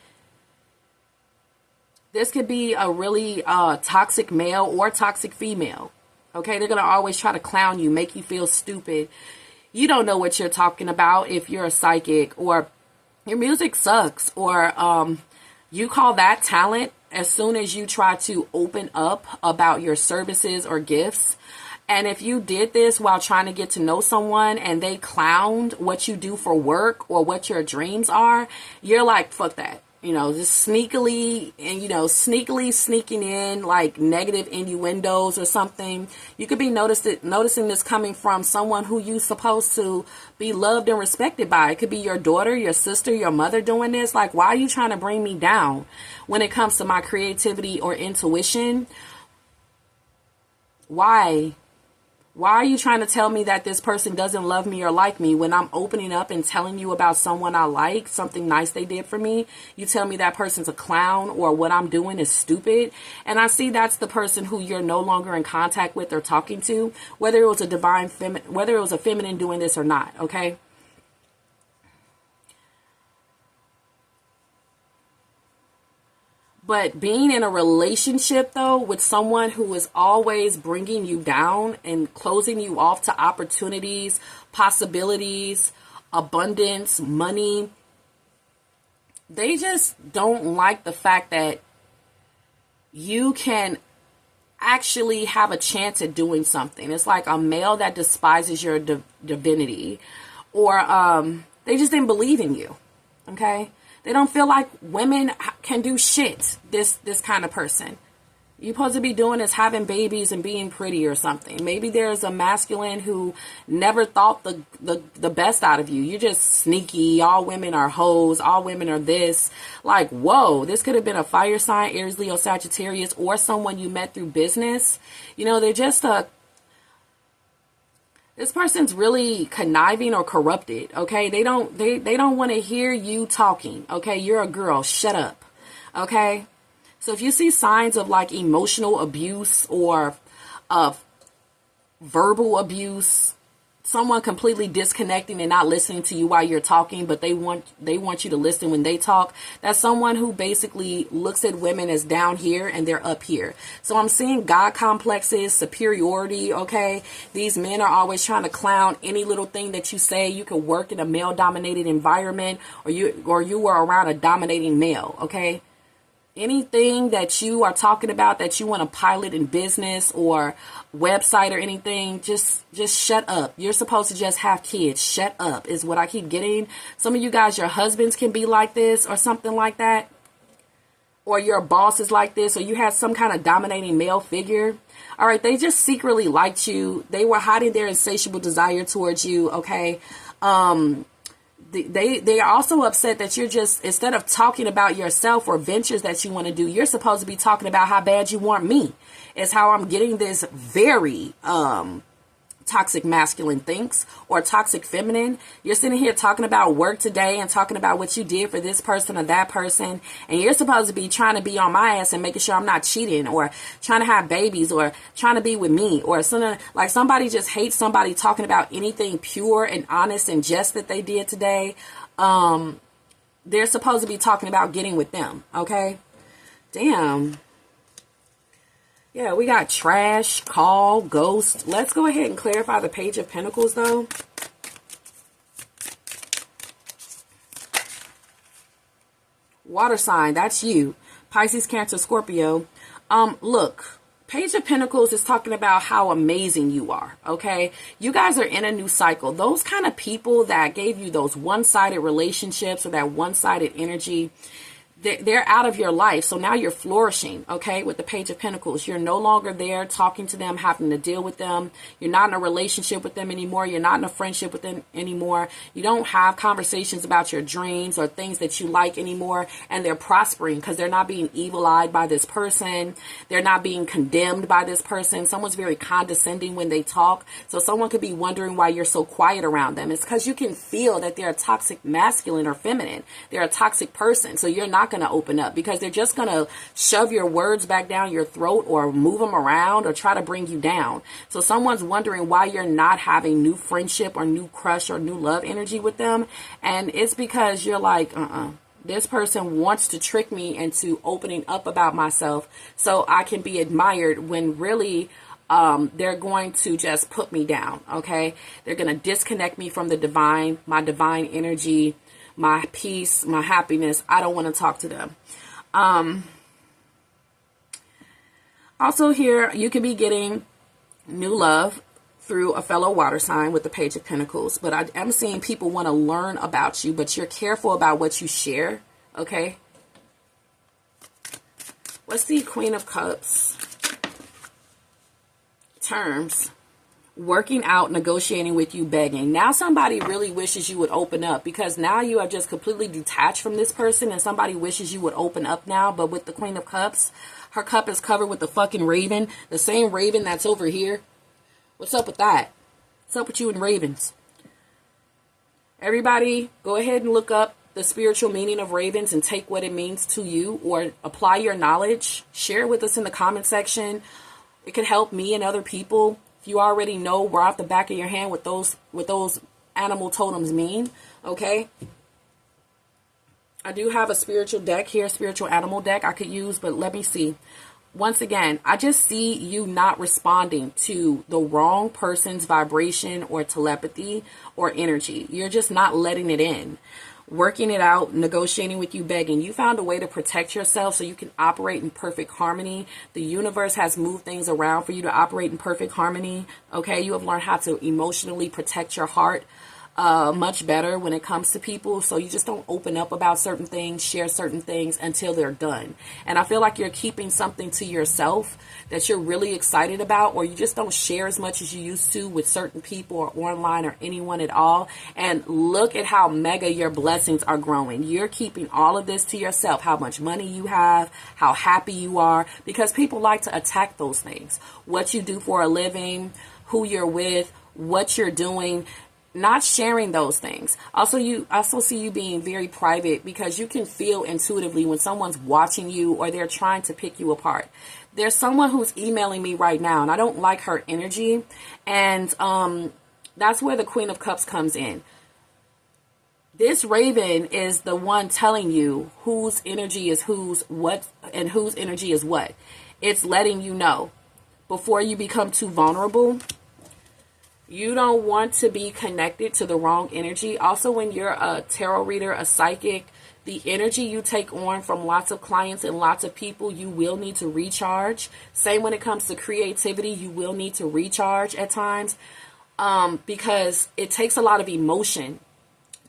This could be a really toxic male or toxic female. Okay, they're going to always try to clown you, make you feel stupid. You don't know what you're talking about if you're a psychic, or your music sucks, or you call that talent as soon as you try to open up about your services or gifts. And if you did this while trying to get to know someone and they clowned what you do for work or what your dreams are, you're like, fuck that. You know, just sneakily sneaking in like negative innuendos or something. You could be noticing this coming from someone who you supposed to be loved and respected by. It could be your daughter, your sister, your mother doing this. Like, why are you trying to bring me down when it comes to my creativity or intuition? Why? Why are you trying to tell me that this person doesn't love me or like me when I'm opening up and telling you about someone I like, something nice they did for me? You tell me that person's a clown or what I'm doing is stupid. And I see that's the person who you're no longer in contact with or talking to, whether it was whether it was a feminine doing this or not. Okay. But being in a relationship, though, with someone who is always bringing you down and closing you off to opportunities, possibilities, abundance, money, they just don't like the fact that you can actually have a chance at doing something. It's like a male that despises your divinity, or they just didn't believe in you. Okay. They don't feel like women can do shit. This kind of person. You're supposed to be doing is having babies and being pretty or something. Maybe there's a masculine who never thought the best out of you. You're just sneaky. All women are hoes. All women are this. Like, whoa, this could have been a fire sign, Aries, Leo, Sagittarius, or someone you met through business. You know, they're just this person's really conniving or corrupted. Okay. They don't want to hear you talking. Okay. You're a girl. Shut up. Okay. So if you see signs of like emotional abuse or verbal abuse, someone completely disconnecting and not listening to you while you're talking, but they want you to listen when they talk, that's someone who basically looks at women as down here and they're up here. So I'm seeing God complexes, superiority. Okay. These men are always trying to clown any little thing that you say. You could work in a male dominated environment, or you were around a dominating male. Okay. Anything that you are talking about that you want to pilot in business or website or anything, just shut up. You're supposed to just have kids. Shut up is what I keep getting. Some of you guys, your husbands can be like this or something like that. Or your boss is like this, or you have some kind of dominating male figure. All right. They just secretly liked you. They were hiding their insatiable desire towards you. Okay. they are also upset that you're just, instead of talking about yourself or ventures that you want to do, you're supposed to be talking about how bad you want me. Is how I'm getting this very toxic masculine thinks, or toxic feminine. You're sitting here talking about work today and talking about what you did for this person or that person, and you're supposed to be trying to be on my ass and making sure I'm not cheating or trying to have babies or trying to be with me, or something. Like, somebody just hates somebody talking about anything pure and honest and just that they did today. They're supposed to be talking about getting with them. Okay, damn. Yeah, we got trash, call, ghost. Let's go ahead and clarify the Page of Pentacles, though. Water sign, that's you. Pisces, Cancer, Scorpio. Look, Page of Pentacles is talking about how amazing you are, okay? You guys are in a new cycle. Those kind of people that gave you those one-sided relationships or that one-sided energy, they're out of your life. So now you're flourishing, okay, with the Page of Pentacles. You're no longer there talking to them, having to deal with them. You're not in a relationship with them anymore. You're not in a friendship with them anymore. You don't have conversations about your dreams or things that you like anymore. And they're prospering because they're not being evil-eyed by this person. They're not being condemned by this person. Someone's very condescending when they talk. So someone could be wondering why you're so quiet around them. It's because you can feel that they're a toxic masculine or feminine. They're a toxic person. So you're not going to open up because they're just going to shove your words back down your throat or move them around or try to bring you down. So someone's wondering why you're not having new friendship or new crush or new love energy with them. And it's because you're like, this person wants to trick me into opening up about myself so I can be admired, when really they're going to just put me down. Okay. They're going to disconnect me from the divine, my divine energy, my peace, my happiness. I don't want to talk to them. Also here, you could be getting new love through a fellow water sign with the Page of Pentacles. But I am seeing people want to learn about you, but you're careful about what you share. Okay. What's the Queen of Cups? Terms. Working out, negotiating with you, begging. Now somebody really wishes you would open up, because now you are just completely detached from this person and somebody wishes you would open up now. But with the Queen of Cups, her cup is covered with the fucking raven, the same raven that's over here. What's up with that? What's up with you and ravens? Everybody, go ahead and look up the spiritual meaning of ravens and take what it means to you, or apply your knowledge. Share it with us in the comment section. It could help me and other people. If you already know right off the back of your hand what those animal totems mean, okay? I do have a spiritual deck here, spiritual animal deck I could use, but let me see. Once again, I just see you not responding to the wrong person's vibration or telepathy or energy. You're just not letting it in. Working it out, negotiating with you, begging. You found a way to protect yourself so you can operate in perfect harmony. The universe has moved things around for you to operate in perfect harmony. Okay, you have learned how to emotionally protect your heart much better when it comes to people. So you just don't open up about certain things, share certain things until they're done. And I feel like you're keeping something to yourself that you're really excited about, or you just don't share as much as you used to with certain people or online or anyone at all. And look at how mega your blessings are growing. You're keeping all of this to yourself, how much money you have, how happy you are, because people like to attack those things. What you do for a living, who you're with, what you're doing. Not sharing those things. Also, you also see you being very private, because you can feel intuitively when someone's watching you or they're trying to pick you apart. There's someone who's emailing me right now and I don't like her energy. And that's where the Queen of Cups comes in. This raven is the one telling you whose energy is whose, what, and whose energy is what. It's letting you know before you become too vulnerable. You don't want to be connected to the wrong energy. Also, when you're a tarot reader, a psychic, the energy you take on from lots of clients and lots of people, you will need to recharge. Same when it comes to creativity, you will need to recharge at times, because it takes a lot of emotion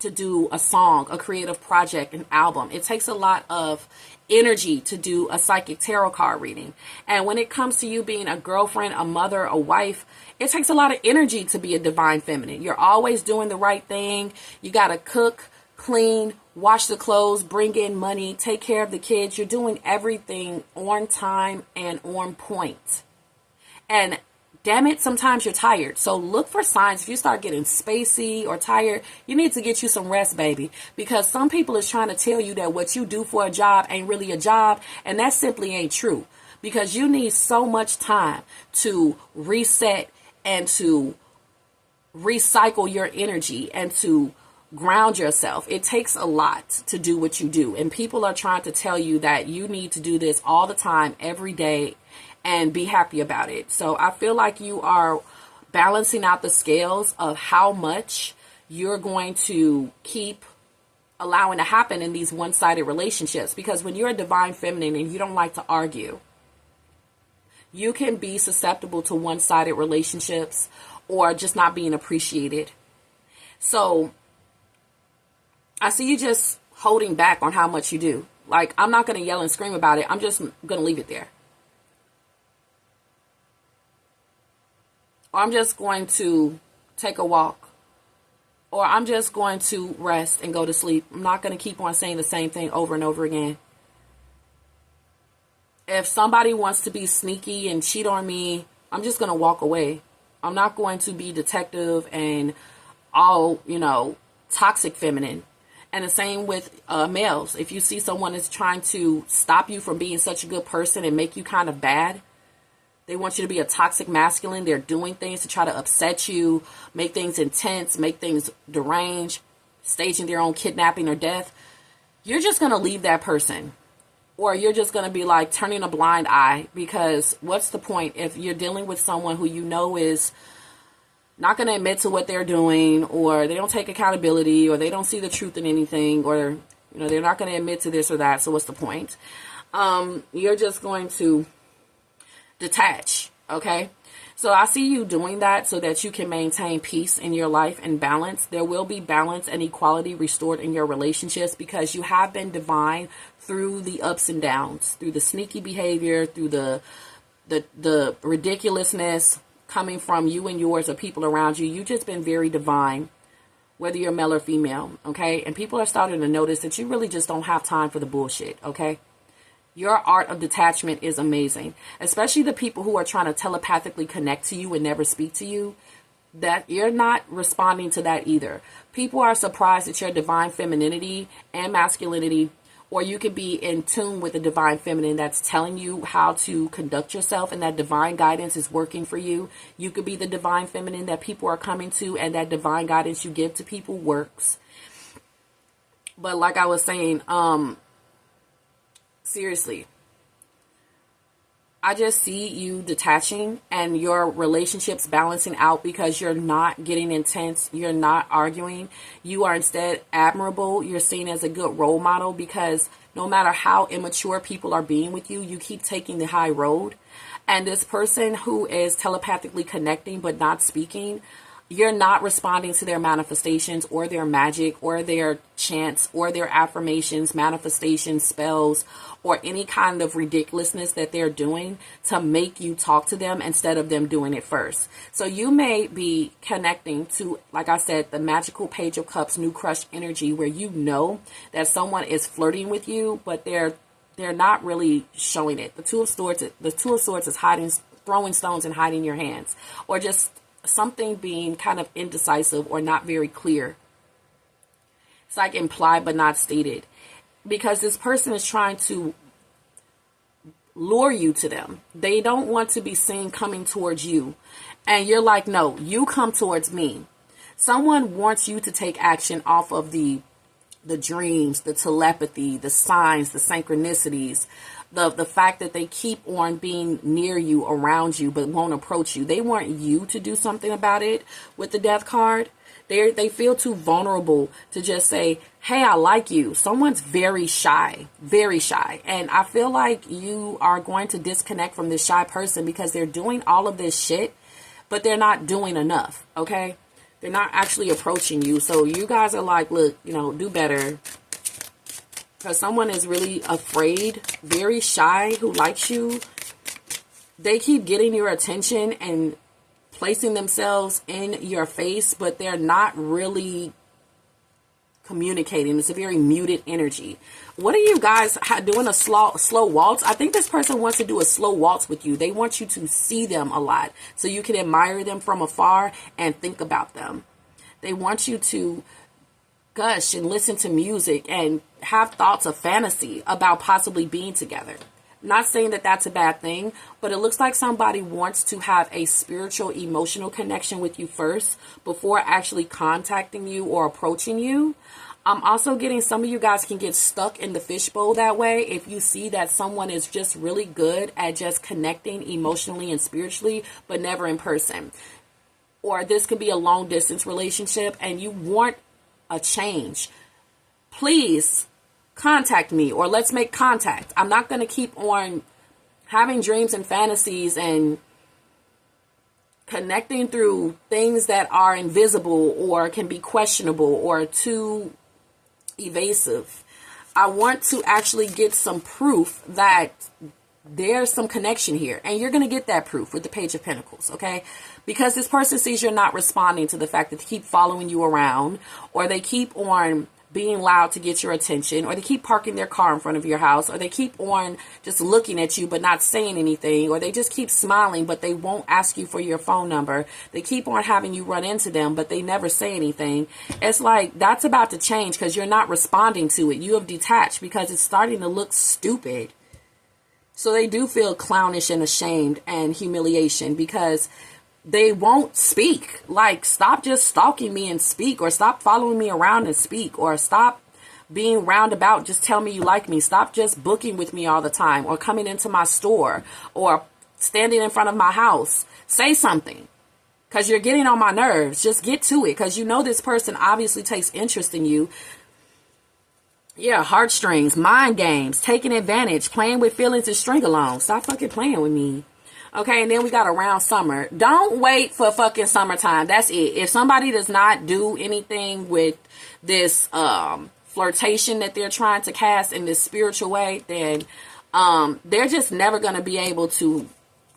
to do a song, a creative project, an album. It takes a lot of energy to do a psychic tarot card reading. And when it comes to you being a girlfriend, a mother, a wife, it takes a lot of energy to be a divine feminine. You're always doing the right thing. You got to cook, clean, wash the clothes, bring in money, take care of the kids. You're doing everything on time and on point. And damn it, sometimes you're tired. So look for signs. If you start getting spacey or tired, you need to get you some rest, baby. Because some people is trying to tell you that what you do for a job ain't really a job. And that simply ain't true. Because you need so much time to reset and to recycle your energy and to ground yourself. It takes a lot to do what you do. And people are trying to tell you that you need to do this all the time, every day, and be happy about it. So I feel like you are balancing out the scales of how much you're going to keep allowing to happen in these one-sided relationships. Because when you're a divine feminine and you don't like to argue, you can be susceptible to one-sided relationships or just not being appreciated. So I see you just holding back on how much you do. Like, I'm not going to yell and scream about it. I'm just going to leave it there. Or I'm just going to take a walk. Or I'm just going to rest and go to sleep. I'm not going to keep on saying the same thing over and over again. If somebody wants to be sneaky and cheat on me, I'm just going to walk away. I'm not going to be detective and all, toxic feminine. And the same with males. If you see someone that's trying to stop you from being such a good person and make you kind of bad, they want you to be a toxic masculine. They're doing things to try to upset you, make things intense, make things deranged, staging their own kidnapping or death. You're just going to leave that person. Or you're just going to be like turning a blind eye, because what's the point if you're dealing with someone who you know is not going to admit to what they're doing, or they don't take accountability, or they don't see the truth in anything, or they're not going to admit to this or that. So what's the point? You're just going to detach. Okay. So I see you doing that so that you can maintain peace in your life and balance. There will be balance and equality restored in your relationships, because you have been divine through the ups and downs, through the sneaky behavior, through the ridiculousness coming from you and yours or people around you. You've just been very divine, whether you're male or female. Okay. And people are starting to notice that you really just don't have time for the bullshit. Okay. Your art of detachment is amazing, especially the people who are trying to telepathically connect to you and never speak to you, that you're not responding to that either. People are surprised at your divine femininity and masculinity, or you can be in tune with the divine feminine that's telling you how to conduct yourself, and that divine guidance is working for you. You could be the divine feminine that people are coming to, and that divine guidance you give to people works. But like I was saying, seriously, I just see you detaching and your relationships balancing out, because you're not getting intense. You're not arguing. You are instead admirable. You're seen as a good role model, because no matter how immature people are being with you, you keep taking the high road. And this person who is telepathically connecting but not speaking, you're not responding to their manifestations or their magic or their chants or their affirmations, manifestations, spells, or any kind of ridiculousness that they're doing to make you talk to them instead of them doing it first. So you may be connecting to, like I said, the magical Page of Cups, new crush energy, where you know that someone is flirting with you, but they're not really showing it. The Two of Swords is hiding, throwing stones and hiding your hands, or just something being kind of indecisive or not very clear. It's like implied but not stated, because this person is trying to lure you to them. They don't want to be seen coming towards you. And you're like, no, you come towards me. Someone wants you to take action off of the dreams, the telepathy, the signs, the synchronicities, the fact that they keep on being near you, around you, but won't approach you. They want you to do something about it. With the Death card, they feel too vulnerable to just say, hey, I like you. Someone's very shy, very shy. And I feel like you are going to disconnect from this shy person, because they're doing all of this shit, but they're not doing enough. Okay. They're not actually approaching you. So you guys are like, look, do better. Because someone is really afraid, very shy, who likes you. They keep getting your attention and placing themselves in your face, but they're not really communicating. It's a very muted energy. What are you guys doing? A slow waltz? I think this person wants to do a slow waltz with you. They want you to see them a lot so you can admire them from afar and think about them. They want you to gush and listen to music and have thoughts of fantasy about possibly being together. Not saying that that's a bad thing, but it looks like somebody wants to have a spiritual, emotional connection with you first before actually contacting you or approaching you. I'm also getting some of you guys can get stuck in the fishbowl that way if you see that someone is just really good at just connecting emotionally and spiritually, but never in person. Or this could be a long distance relationship and you want a change. Please contact me, or let's make contact. I'm not going to keep on having dreams and fantasies and connecting through things that are invisible or can be questionable or too evasive. I want to actually get some proof that there's some connection here, and you're going to get that proof with the Page of Pentacles, okay? Because this person sees you're not responding to the fact that they keep following you around, or they keep on being loud to get your attention, or they keep parking their car in front of your house, or they keep on just looking at you but not saying anything, or they just keep smiling but they won't ask you for your phone number. They keep on having you run into them but they never say anything. It's like that's about to change because you're not responding to it. You have detached because it's starting to look stupid. So they do feel clownish and ashamed and humiliation because they won't speak. Like, stop just stalking me and speak, or stop following me around and speak, or stop being roundabout. Just tell me you like me. Stop just booking with me all the time, or coming into my store, or standing in front of my house. Say something, because you're getting on my nerves. Just get to it, because you know this person obviously takes interest in you. Yeah, heartstrings, mind games, taking advantage, playing with feelings and string along. Stop fucking playing with me. Okay, and then we got around summer. Don't wait for fucking summertime. That's it. If somebody does not do anything with this flirtation that they're trying to cast in this spiritual way, then they're just never going to be able to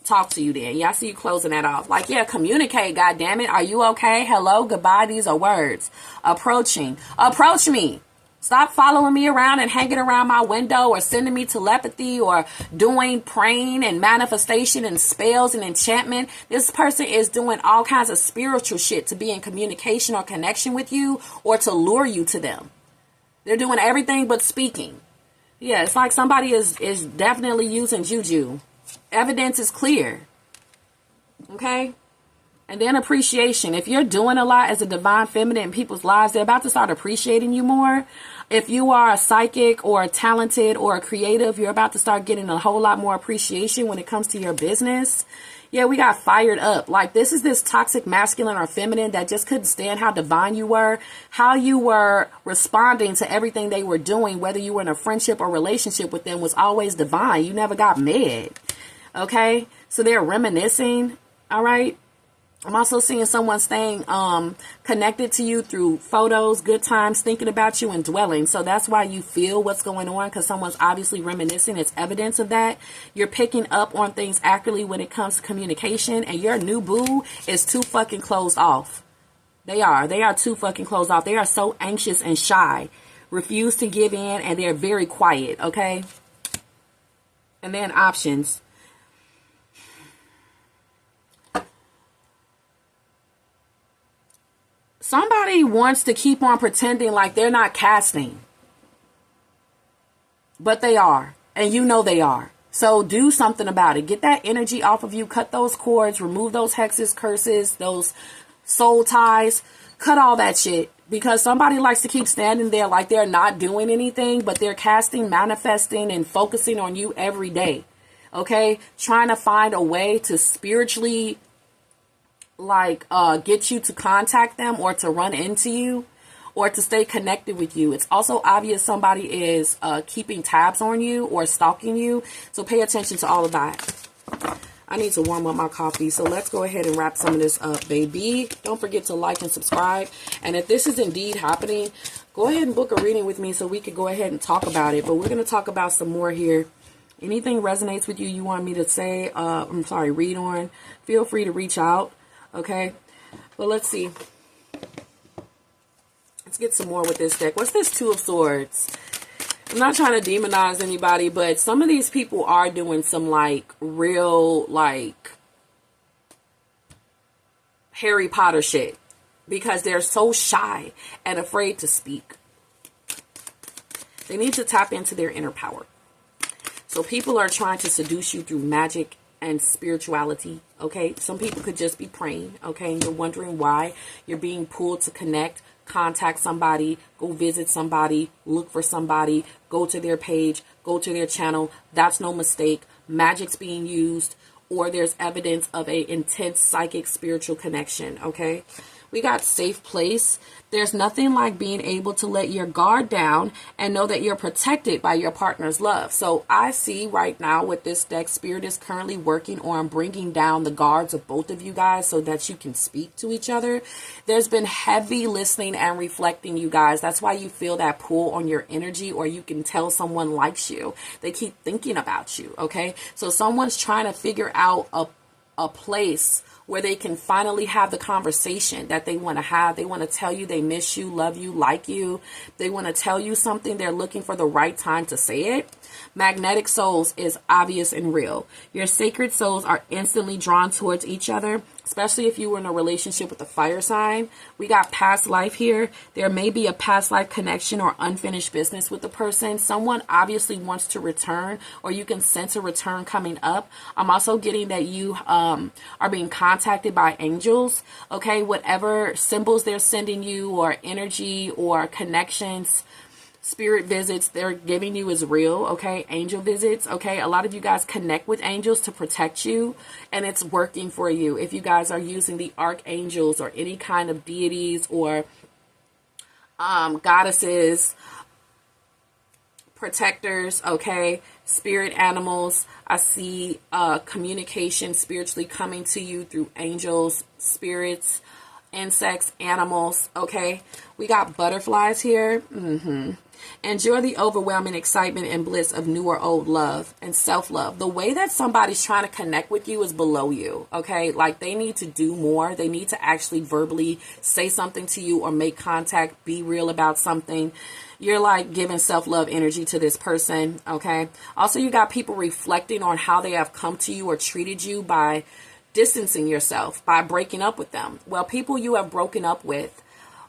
talk to you then. Yeah, I see you closing that off. Like, yeah, communicate, goddammit. Are you okay? Hello, goodbye. These are words. Approaching. Approach me. Stop following me around and hanging around my window, or sending me telepathy, or doing praying and manifestation and spells and enchantment. This person is doing all kinds of spiritual shit to be in communication or connection with you, or to lure you to them. They're doing everything but speaking. Yeah, it's like somebody is definitely using juju. Evidence is clear. Okay? And then appreciation. If you're doing a lot as a divine feminine in people's lives, they're about to start appreciating you more. If you are a psychic or a talented or a creative, you're about to start getting a whole lot more appreciation when it comes to your business. Yeah, we got fired up. Like, this is this toxic masculine or feminine that just couldn't stand how divine you were, how you were responding to everything they were doing, whether you were in a friendship or relationship with them, was always divine. You never got mad. Okay? So they're reminiscing. All right? I'm also seeing someone staying connected to you through photos, good times, thinking about you, and dwelling. So that's why you feel what's going on, because someone's obviously reminiscing. It's evidence of that. You're picking up on things accurately when it comes to communication, and your new boo is too fucking closed off. They are. They are too fucking closed off. They are so anxious and shy, refuse to give in, and they're very quiet, okay? And then options. Somebody wants to keep on pretending like they're not casting. But they are. And you know they are. So do something about it. Get that energy off of you. Cut those cords. Remove those hexes, curses, those soul ties. Cut all that shit. Because somebody likes to keep standing there like they're not doing anything, but they're casting, manifesting, and focusing on you every day. Okay? Trying to find a way to spiritually get you to contact them, or to run into you, or to stay connected with you. It's also obvious somebody is keeping tabs on you or stalking you. So pay attention to all of that. I need to warm up my coffee. So let's go ahead and wrap some of this up, baby. Don't forget to like and subscribe. And if this is indeed happening, go ahead and book a reading with me so we could go ahead and talk about it. But we're going to talk about some more here. Anything resonates with you, you want me to say, read on, feel free to reach out. Okay, well, let's see. Let's get some more with this deck. What's this Two of Swords? I'm not trying to demonize anybody, but some of these people are doing some like real like Harry Potter shit because they're so shy and afraid to speak. They need to tap into their inner power. So people are trying to seduce you through magic and spirituality, okay? Some people could just be praying, okay? And you're wondering why you're being pulled to connect, contact somebody, go visit somebody, look for somebody, go to their page, go to their channel. That's no mistake. Magic's being used, or there's evidence of a intense psychic spiritual connection, okay? We got safe place. There's nothing like being able to let your guard down and know that you're protected by your partner's love. So I see right now with this deck, Spirit is currently working on bringing down the guards of both of you guys so that you can speak to each other. There's been heavy listening and reflecting, you guys. That's why you feel that pull on your energy, or you can tell someone likes you. They keep thinking about you, okay? So someone's trying to figure out a place where they can finally have the conversation that they want to have. They want to tell you they miss you, love you, like you. They want to tell you something. They're looking for the right time to say it. Magnetic souls is obvious and real. Your sacred souls are instantly drawn towards each other, especially if you were in a relationship with a fire sign. We got past life here. There may be a past life connection or unfinished business with the person. Someone obviously wants to return, or you can sense a return coming up. I'm also getting that you are being contacted by angels, okay? Whatever symbols they're sending you, or energy or connections, spirit visits they're giving you is real, okay? Angel visits, okay? A lot of you guys connect with angels to protect you, and it's working for you. If you guys are using the archangels or any kind of deities or goddesses, protectors, okay? Spirit animals, I see communication spiritually coming to you through angels, spirits, insects, animals, okay? We got butterflies here. Enjoy the overwhelming excitement and bliss of new or old love and self-love. The way that somebody's trying to connect with you is below you, okay? Like, they need to do more. They need to actually verbally say something to you or make contact, be real about something. You're like giving self-love energy to this person, okay? Also, you got people reflecting on how they have come to you or treated you by distancing yourself, by breaking up with them. Well, people you have broken up with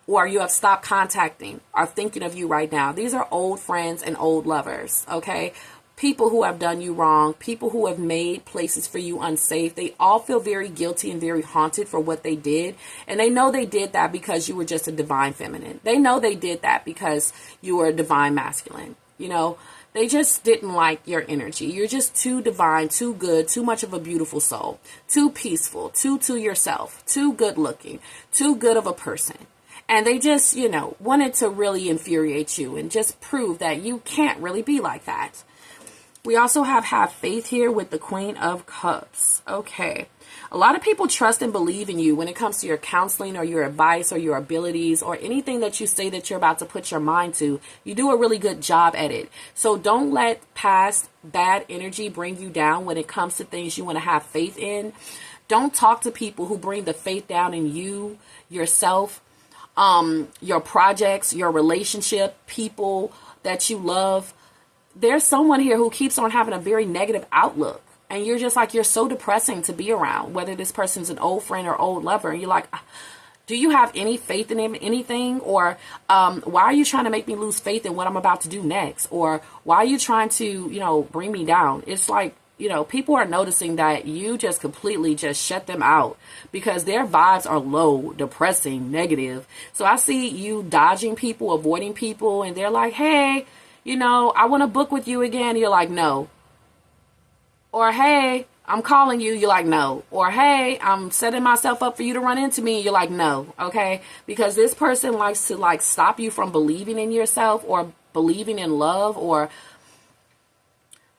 or you have stopped contacting are thinking of you right now. These are old friends and old lovers, okay? People who have done you wrong, people who have made places for you unsafe. They all feel very guilty and very haunted for what they did. And they know they did that because you were just a divine feminine. They know they did that because you were a divine masculine. You know, they just didn't like your energy. You're just too divine, too good, too much of a beautiful soul, too peaceful, too to yourself, too good looking, too good of a person. And they just, you know, wanted to really infuriate you and just prove that you can't really be like that. We also have faith here with the Queen of Cups. Okay. A lot of people trust and believe in you when it comes to your counseling or your advice or your abilities or anything that you say that you're about to put your mind to. You do a really good job at it. So don't let past bad energy bring you down when it comes to things you want to have faith in. Don't talk to people who bring the faith down in you, yourself, your projects, your relationship, people that you love. There's someone here who keeps on having a very negative outlook. And you're just like, you're so depressing to be around, whether this person's an old friend or old lover. And you're like, do you have any faith in anything? Or why are you trying to make me lose faith in what I'm about to do next? Or why are you trying to, you know, bring me down? It's like, you know, people are noticing that you just completely just shut them out because their vibes are low, depressing, negative. So I see you dodging people, avoiding people, and they're like, hey, you know, I want to book with you again. You're like, no. Or, hey, I'm calling you. You're like, no. Or, hey, I'm setting myself up for you to run into me. You're like, no. Okay. Because this person likes to like stop you from believing in yourself or believing in love, or,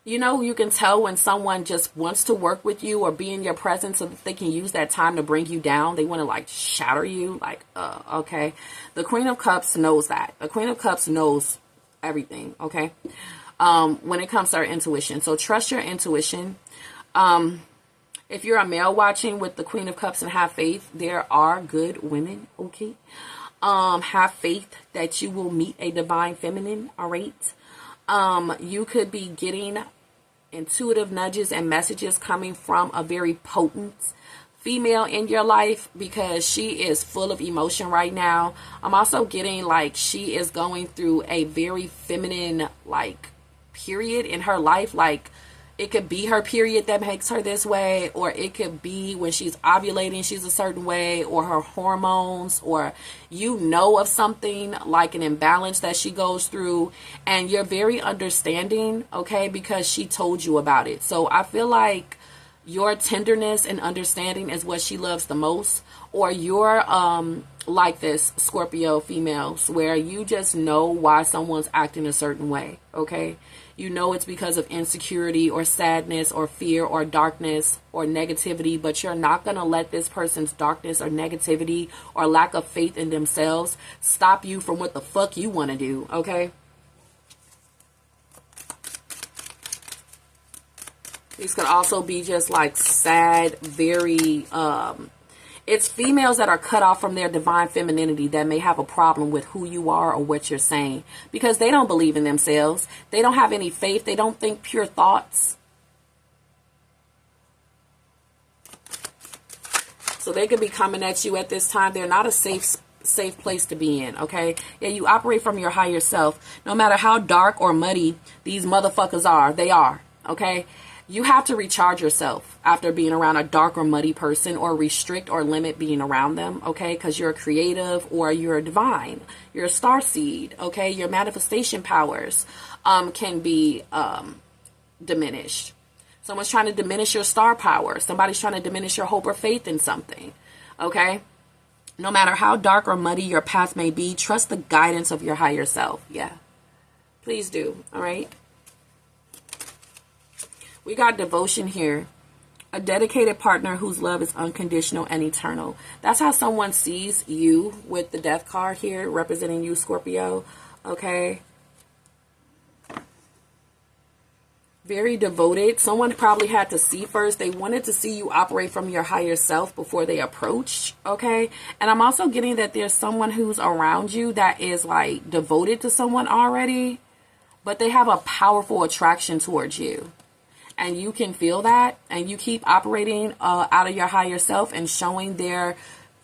you know, you can tell when someone just wants to work with you or be in your presence so that they can use that time to bring you down. They want to like shatter you. Like, okay. The Queen of Cups knows that. The Queen of Cups knows everything, okay, when it comes to our intuition. So trust your intuition. If you're a male watching with the Queen of Cups and have faith, there are good women, okay? Have faith that you will meet a divine feminine. All right. You could be getting intuitive nudges and messages coming from a very potent female in your life, because she is full of emotion right now. I'm also getting like she is going through a very feminine like period in her life. Like it could be her period that makes her this way, or it could be when she's ovulating she's a certain way, or her hormones, or of something like an imbalance that she goes through, and you're very understanding, okay, because she told you about it. So I feel like your tenderness and understanding is what she loves the most. Or you're like this, Scorpio females, where you just know why someone's acting a certain way, okay? You know it's because of insecurity or sadness or fear or darkness or negativity, but you're not going to let this person's darkness or negativity or lack of faith in themselves stop you from what the fuck you want to do, okay? These could also be just like sad, very, it's females that are cut off from their divine femininity that may have a problem with who you are or what you're saying, because they don't believe in themselves. They don't have any faith. They don't think pure thoughts. So they could be coming at you at this time. They're not a safe place to be in, okay? Yeah, you operate from your higher self. No matter how dark or muddy these motherfuckers are, they are, okay? You have to recharge yourself after being around a dark or muddy person, or restrict or limit being around them, okay? Because you're a creative, or you're a divine. You're a star seed, okay? Your manifestation powers can be diminished. Someone's trying to diminish your star power. Somebody's trying to diminish your hope or faith in something, okay? No matter how dark or muddy your path may be, trust the guidance of your higher self. Yeah, please do, all right? We got devotion here. A dedicated partner whose love is unconditional and eternal. That's how someone sees you with the death card here, representing you, Scorpio. Okay. Very devoted. Someone probably had to see first. They wanted to see you operate from your higher self before they approached. Okay. And I'm also getting that there's someone who's around you that is like devoted to someone already, but they have a powerful attraction towards you. And you can feel that, and you keep operating out of your higher self and showing their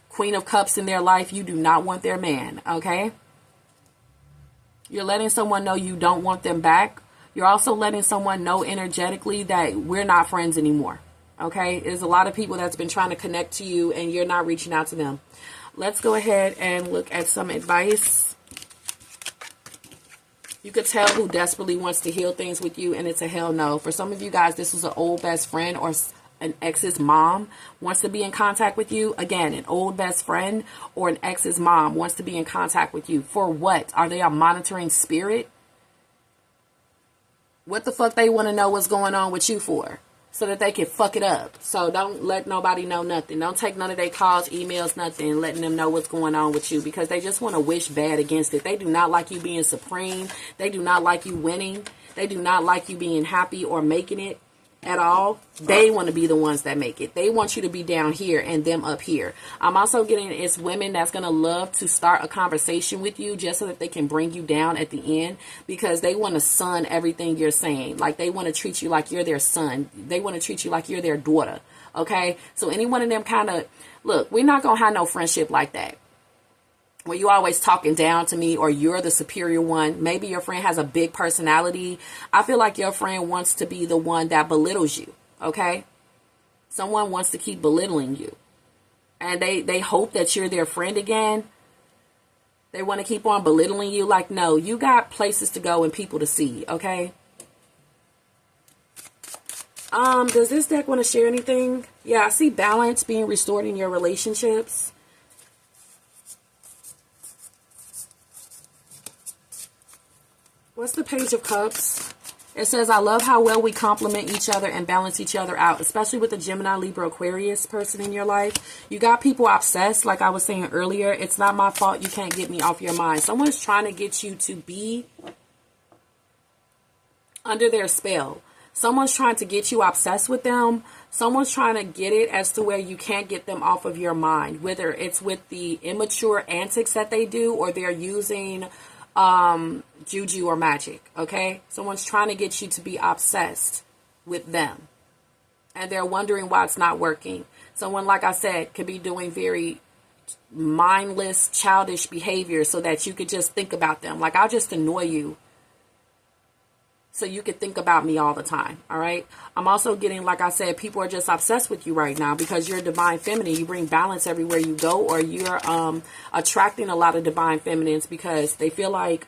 Queen of Cups in their life you do not want their man, okay? You're letting someone know you don't want them back. You're also letting someone know energetically that we're not friends anymore, okay? There's a lot of people that's been trying to connect to you, and you're not reaching out to them. Let's go ahead and look at some advice. You could tell who desperately wants to heal things with you, and it's a hell no. For some of you guys, this was an old best friend or an ex's mom wants to be in contact with you. Again, an old best friend or an ex's mom wants to be in contact with you. For what? Are they a monitoring spirit? What the fuck they want to know what's going on with you for? So that they can fuck it up. So don't let nobody know nothing. Don't take none of their calls, emails, nothing, letting them know what's going on with you, because they just want to wish bad against it. They do not like you being supreme. They do not like you winning. They do not like you being happy or making it at all. They want to be the ones that make it. They want you to be down here and them up here. I'm also getting it's women that's going to love to start a conversation with you just so that they can bring you down at the end, because they want to son everything you're saying. Like they want to treat you like you're their son. They want to treat you like you're their daughter. Okay. So any one of them kind of, look, we're not going to have no friendship like that, where you always talking down to me or you're the superior one. Maybe your friend has a big personality. I feel like your friend wants to be the one that belittles you, okay? Someone wants to keep belittling you. And they hope that you're their friend again. They want to keep on belittling you. Like, no, you got places to go and people to see, okay? Does this deck want to share anything? Yeah, I see balance being restored in your relationships. What's the Page of Cups? It says, I love how well we complement each other and balance each other out, especially with the Gemini, Libra, Aquarius person in your life. You got people obsessed, like I was saying earlier. It's not my fault. You can't get me off your mind. Someone's trying to get you to be under their spell. Someone's trying to get you obsessed with them. Someone's trying to get it as to where you can't get them off of your mind, whether it's with the immature antics that they do or they're using juju or magic. Okay, someone's trying to get you to be obsessed with them, and they're wondering why it's not working. Someone, like I said, could be doing very mindless, childish behavior so that you could just think about them. Like, I'll just annoy you so you could think about me all the time. All right. I'm also getting, like I said, people are just obsessed with you right now because you're divine feminine. You bring balance everywhere you go, or you're attracting a lot of divine feminines because they feel like,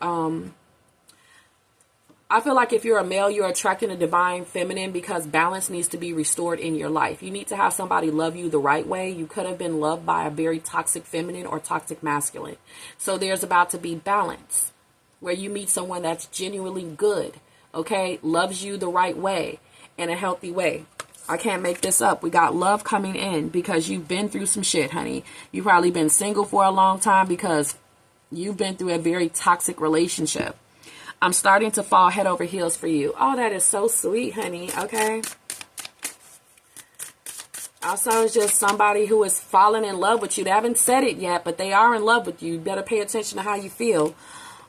I feel like if you're a male, you're attracting a divine feminine because balance needs to be restored in your life. You need to have somebody love you the right way. You could have been loved by a very toxic feminine or toxic masculine. So there's about to be balance where you meet someone that's genuinely good. Okay, loves you the right way, in a healthy way. I can't make this up. We got love coming in because you've been through some shit, honey. You've probably been single for a long time because you've been through a very toxic relationship. I'm starting to fall head over heels for you. Oh, that is so sweet, honey. Okay. Also, it's just somebody who is falling in love with you. They haven't said it yet, but they are in love with you. You better pay attention to how you feel.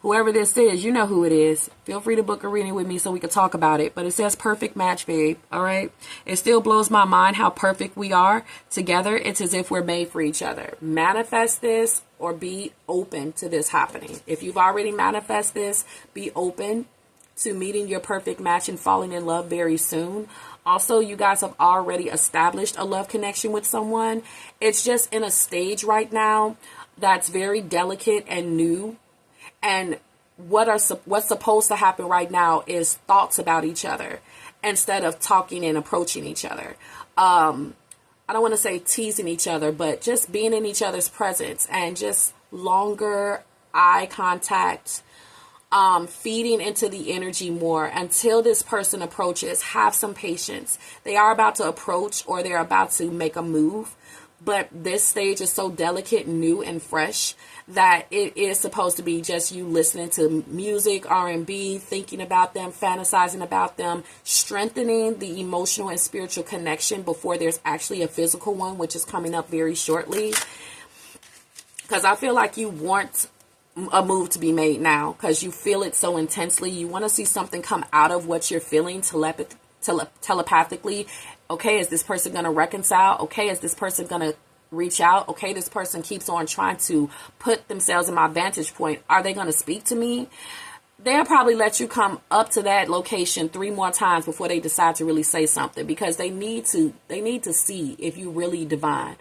Whoever this is, you know who it is. Feel free to book a reading with me so we can talk about it. But it says perfect match, babe. All right. It still blows my mind how perfect we are together. It's as if we're made for each other. Manifest this or be open to this happening. If you've already manifested this, be open to meeting your perfect match and falling in love very soon. Also, you guys have already established a love connection with someone. It's just in a stage right now that's very delicate and new. And what's supposed to happen right now is thoughts about each other instead of talking and approaching each other. I don't want to say teasing each other, but just being in each other's presence and just longer eye contact, feeding into the energy more until this person approaches. Have some patience. They are about to approach or they're about to make a move. But this stage is so delicate, new, and fresh that it is supposed to be just you listening to music, R&B, thinking about them, fantasizing about them, strengthening the emotional and spiritual connection before there's actually a physical one, which is coming up very shortly. Because I feel like you want a move to be made now because you feel it so intensely. You want to see something come out of what you're feeling telepathically. Okay, is this person going to reconcile? Okay, is this person going to reach out? Okay, this person keeps on trying to put themselves in my vantage point. Are they going to speak to me? They'll probably let you come up to that location 3 more times before they decide to really say something because they need to see if you really divine.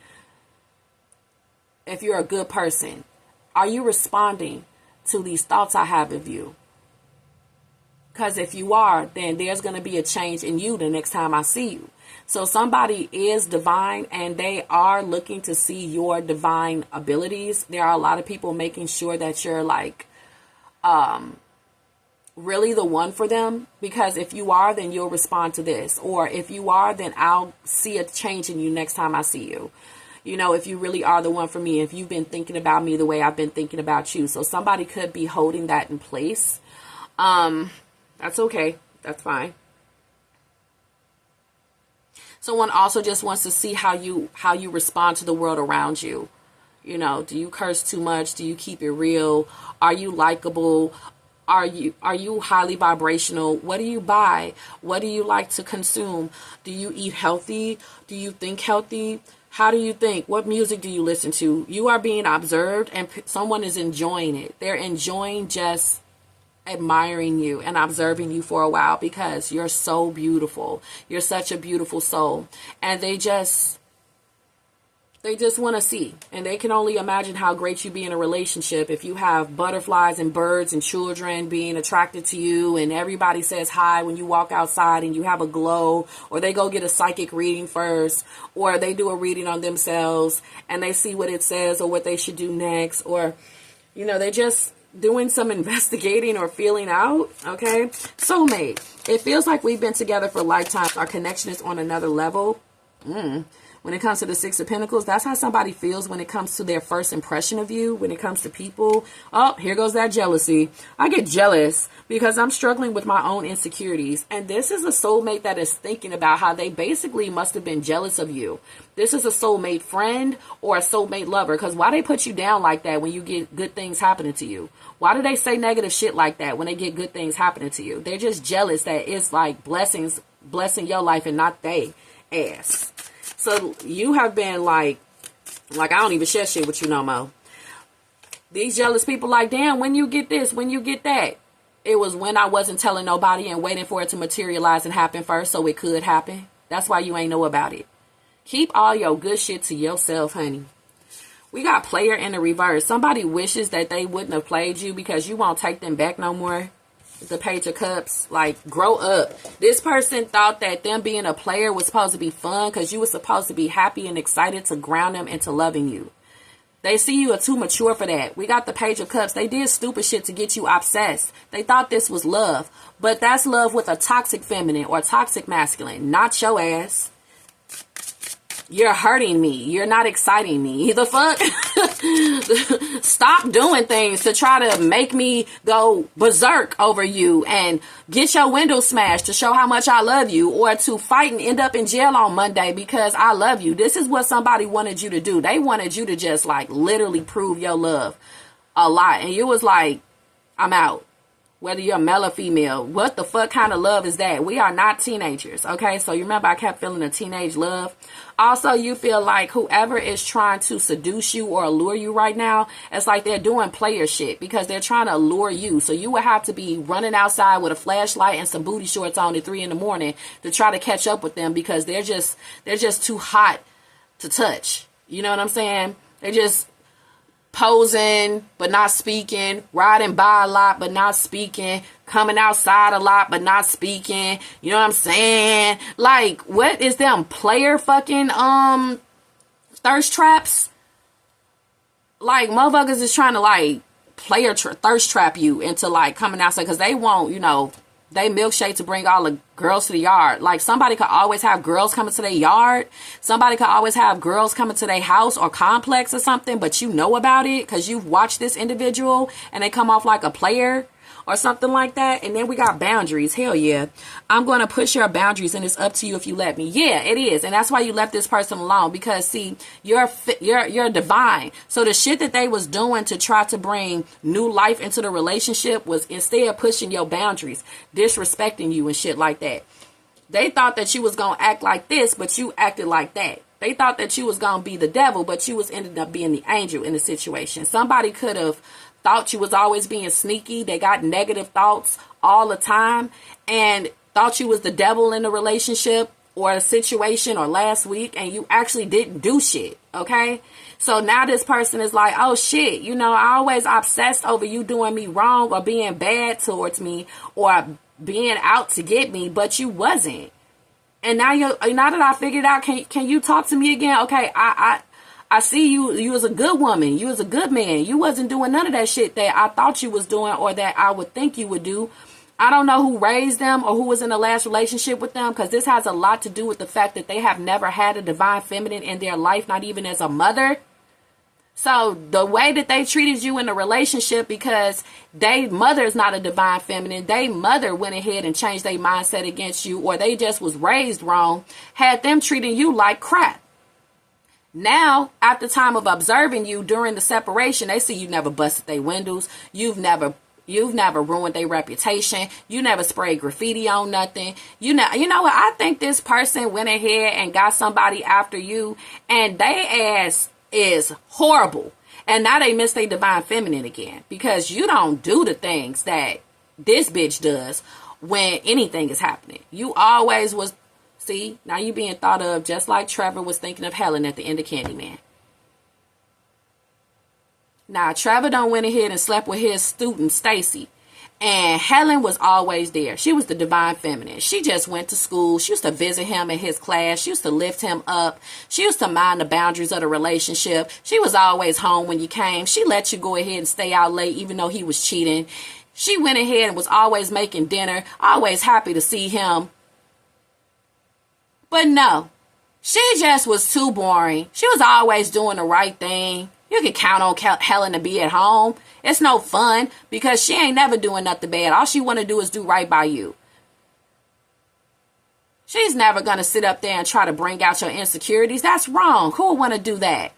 If you're a good person, are you responding to these thoughts I have of you? Because if you are, then there's going to be a change in you the next time I see you. So somebody is divine and they are looking to see your divine abilities. There are a lot of people making sure that you're like really the one for them. Because if you are, then you'll respond to this. Or if you are, then I'll see a change in you next time I see you. You know, if you really are the one for me, if you've been thinking about me the way I've been thinking about you. So somebody could be holding that in place. That's okay. That's fine. Someone also just wants to see how you respond to the world around you. You know, do you curse too much? Do you keep it real? Are you likable? Are you highly vibrational? What do you buy? What do you like to consume? Do you eat healthy? Do you think healthy? How do you think? What music do you listen to? You are being observed and someone is enjoying it. They're enjoying just admiring you and observing you for a while because you're so beautiful. You're such a beautiful soul. And they just want to see. And they can only imagine how great you be in a relationship if you have butterflies and birds and children being attracted to you and everybody says hi when you walk outside and you have a glow, or they go get a psychic reading first, or they do a reading on themselves and they see what it says or what they should do next, or, you know, they just doing some investigating or feeling out. Okay. Soulmate. It feels like we've been together for lifetimes. Our connection is on another level. When it comes to the Six of Pentacles, that's how somebody feels when it comes to their first impression of you. When it comes to people, oh, here goes that jealousy. I get jealous because I'm struggling with my own insecurities. And this is a soulmate that is thinking about how they basically must have been jealous of you. This is a soulmate friend or a soulmate lover. Because why they put you down like that when you get good things happening to you? Why do they say negative shit like that when they get good things happening to you? They're just jealous that it's like blessings blessing your life and not they ass. So you have been like I don't even share shit with you no more. These jealous people like, damn, when you get this, when you get that. It was when I wasn't telling nobody and waiting for it to materialize and happen first so it could happen. That's why you ain't know about it. Keep all your good shit to yourself, honey. We got player in the reverse. Somebody wishes that they wouldn't have played you because you won't take them back no more. The Page of Cups, like, grow up. This person thought that them being a player was supposed to be fun because you were supposed to be happy and excited to ground them into loving you. They see you are too mature for that. We got the Page of Cups. They did stupid shit to get you obsessed. They thought this was love. But that's love with a toxic feminine or toxic masculine. Not your ass. You're hurting me. You're not exciting me. The fuck? Stop doing things to try to make me go berserk over you and get your window smashed to show how much I love you, or to fight and end up in jail on Monday because I love you. This is what somebody wanted you to do. They wanted you to just like literally prove your love a lot. And you was like, I'm out. Whether you're male or female, what the fuck kind of love is that? We are not teenagers, okay? So you remember I kept feeling a teenage love. Also, you feel like whoever is trying to seduce you or allure you right now, it's like they're doing player shit because they're trying to allure you. So you would have to be running outside with a flashlight and some booty shorts on at 3 a.m. to try to catch up with them because they're just too hot to touch. You know what I'm saying? They're just posing but not speaking, riding by a lot but not speaking, coming outside a lot but not speaking. You know what I'm saying? Like, what is them player fucking thirst traps? Like, motherfuckers is trying to like player thirst trap you into like coming outside because they want, you know, they milkshake to bring all the girls to the yard. Like, somebody could always have girls coming to their yard. Somebody could always have girls coming to their house or complex or something, but you know about it because you've watched this individual and they come off like a player or something like that. And then we got boundaries. Hell yeah. I'm going to push your boundaries and it's up to you if you let me. Yeah, it is. And that's why you left this person alone, because see, you're divine. So the shit that they was doing to try to bring new life into the relationship was instead pushing your boundaries, disrespecting you and shit like that. They thought that you was going to act like this, but you acted like that. They thought that you was going to be the devil, but you was ended up being the angel in the situation. Somebody could have thought you was always being sneaky. They got negative thoughts all the time and thought you was the devil in the relationship or a situation or last week, and you actually didn't do shit. Okay. So now this person is like, oh shit, you know, I always obsessed over you doing me wrong or being bad towards me or being out to get me, but you wasn't. And now now that I figured out, can you talk to me again? Okay. I see you was a good woman. You was a good man. You wasn't doing none of that shit that I thought you was doing or that I would think you would do. I don't know who raised them or who was in the last relationship with them, because this has a lot to do with the fact that they have never had a divine feminine in their life, not even as a mother. So the way that they treated you in the relationship, because they mother is not a divine feminine, they mother went ahead and changed their mindset against you, or they just was raised wrong, had them treating you like crap. Now, at the time of observing you during the separation, they see you never busted their windows. You've never ruined their reputation. You never sprayed graffiti on nothing. You know what? I think this person went ahead and got somebody after you, and they ass is horrible. And now they miss their divine feminine again, because you don't do the things that this bitch does when anything is happening. You always was. See, now you being thought of just like Trevor was thinking of Helen at the end of Candyman. Now, Trevor done went ahead and slept with his student, Stacy. And Helen was always there. She was the divine feminine. She just went to school. She used to visit him in his class. She used to lift him up. She used to mind the boundaries of the relationship. She was always home when you came. She let you go ahead and stay out late even though he was cheating. She went ahead and was always making dinner, always happy to see him. But no, She just was too boring. She was always doing the right thing. You can count on Helen to be at home. It's no fun because she ain't never doing nothing bad. All she want to do is do right by you. She's never going to sit up there and try to bring out your insecurities. That's wrong. Who would want to do that?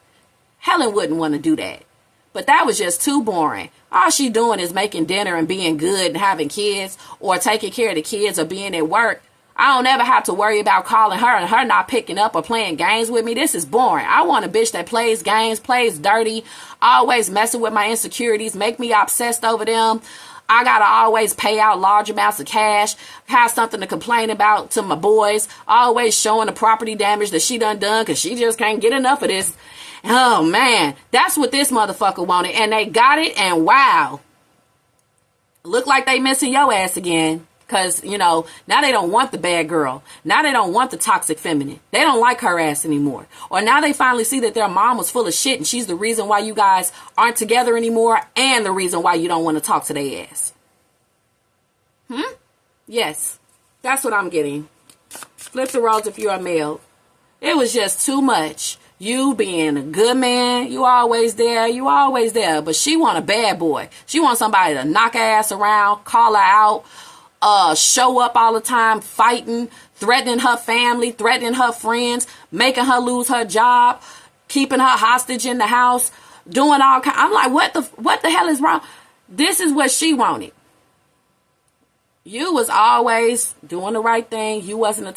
Helen wouldn't want to do that. But that was just too boring. All she doing is making dinner and being good and having kids or taking care of the kids or being at work. I don't ever have to worry about calling her and her not picking up or playing games with me. This is boring. I want a bitch that plays games, plays dirty, always messing with my insecurities, make me obsessed over them. I gotta always pay out large amounts of cash, have something to complain about to my boys, always showing the property damage that she done because she just can't get enough of this. Oh man, that's what this motherfucker wanted, and they got it, and wow. Look like they missing your ass again. Because, you know, now they don't want the bad girl. Now they don't want the toxic feminine. They don't like her ass anymore. Or now they finally see that their mom was full of shit and she's the reason why you guys aren't together anymore and the reason why you don't want to talk to their ass. Yes, that's what I'm getting. Flip the roles if you're a male. It was just too much. You being a good man, you always there. But she want a bad boy. She want somebody to knock her ass around, call her out, show up all the time, fighting, threatening her family, threatening her friends, making her lose her job, keeping her hostage in the house, doing all kinds. I'm like, what the hell is wrong? This is what she wanted. You was always doing the right thing. You wasn't a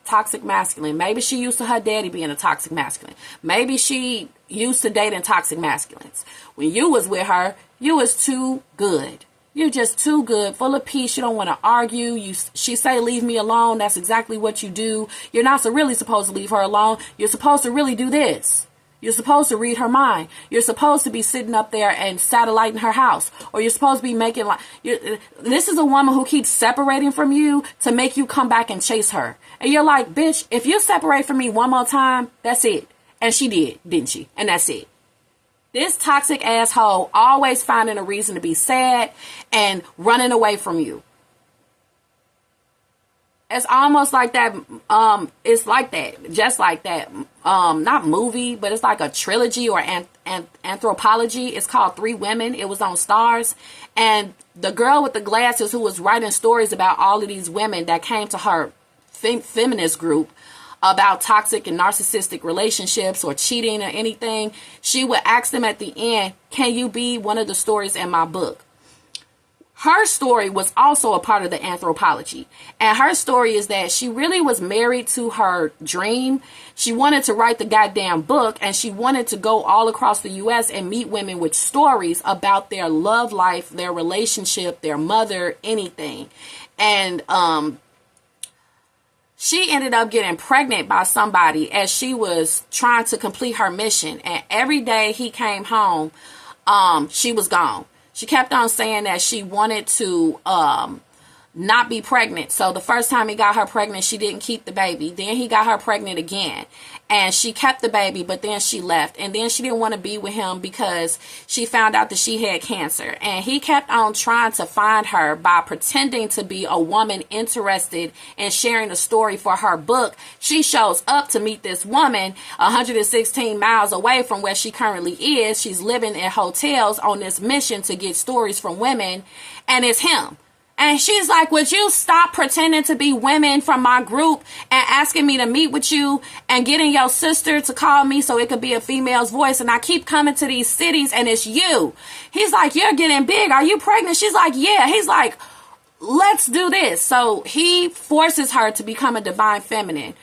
toxic masculine. Maybe she used to her daddy being a toxic masculine. Maybe she used to dating toxic masculines. When you was with her, you was too good. You're just too good, full of peace. You don't want to argue. She say, leave me alone. That's exactly what you do. You're not really supposed to leave her alone. You're supposed to really do this. You're supposed to read her mind. You're supposed to be sitting up there and satelliting her house. Or you're supposed to be making this is a woman who keeps separating from you to make you come back and chase her. And you're like, bitch, if you separate from me one more time, that's it. And she did, didn't she? And that's it. This toxic asshole always finding a reason to be sad and running away from you. It's almost like that. It's like that. Just like that. Not movie, but it's like a trilogy or anthropology. It's called Three Women. It was on Stars. And the girl with the glasses who was writing stories about all of these women that came to her feminist group about toxic and narcissistic relationships or cheating or anything, she would ask them at the end, can you be one of the stories in my book? Her story was also a part of the anthropology. And her story is that she really was married to her dream. She wanted to write the goddamn book, and she wanted to go all across the U.S. and meet women with stories about their love life, their relationship, their mother, anything. And she ended up getting pregnant by somebody as she was trying to complete her mission. And every day he came home, she was gone. She kept on saying that she wanted to not be pregnant. So the first time he got her pregnant, she didn't keep the baby. Then he got her pregnant again. And she kept the baby, but then she left. And then she didn't want to be with him because she found out that she had cancer. And he kept on trying to find her by pretending to be a woman interested in sharing a story for her book. She shows up to meet this woman 116 miles away from where she currently is. She's living in hotels on this mission to get stories from women. And it's him. And she's like, would you stop pretending to be women from my group and asking me to meet with you and getting your sister to call me so it could be a female's voice? And I keep coming to these cities and it's you. He's like, you're getting big. Are you pregnant? She's like, yeah. He's like, let's do this. So he forces her to become a divine feminine.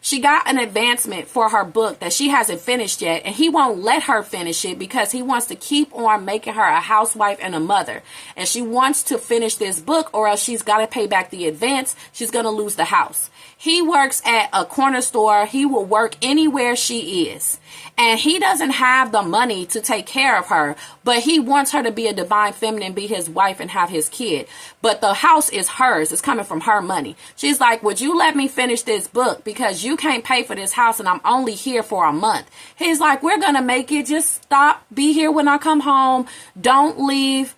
She got an advancement for her book that she hasn't finished yet, and he won't let her finish it because he wants to keep on making her a housewife and a mother. And she wants to finish this book or else she's got to pay back the advance. She's going to lose the house. He works at a corner store. He will work anywhere she is. And he doesn't have the money to take care of her, but he wants her to be a divine feminine, be his wife and have his kid. But the house is hers. It's coming from her money. She's like, would you let me finish this book because you can't pay for this house and I'm only here for a month. He's like, we're going to make it. Just stop. Be here when I come home. Don't leave.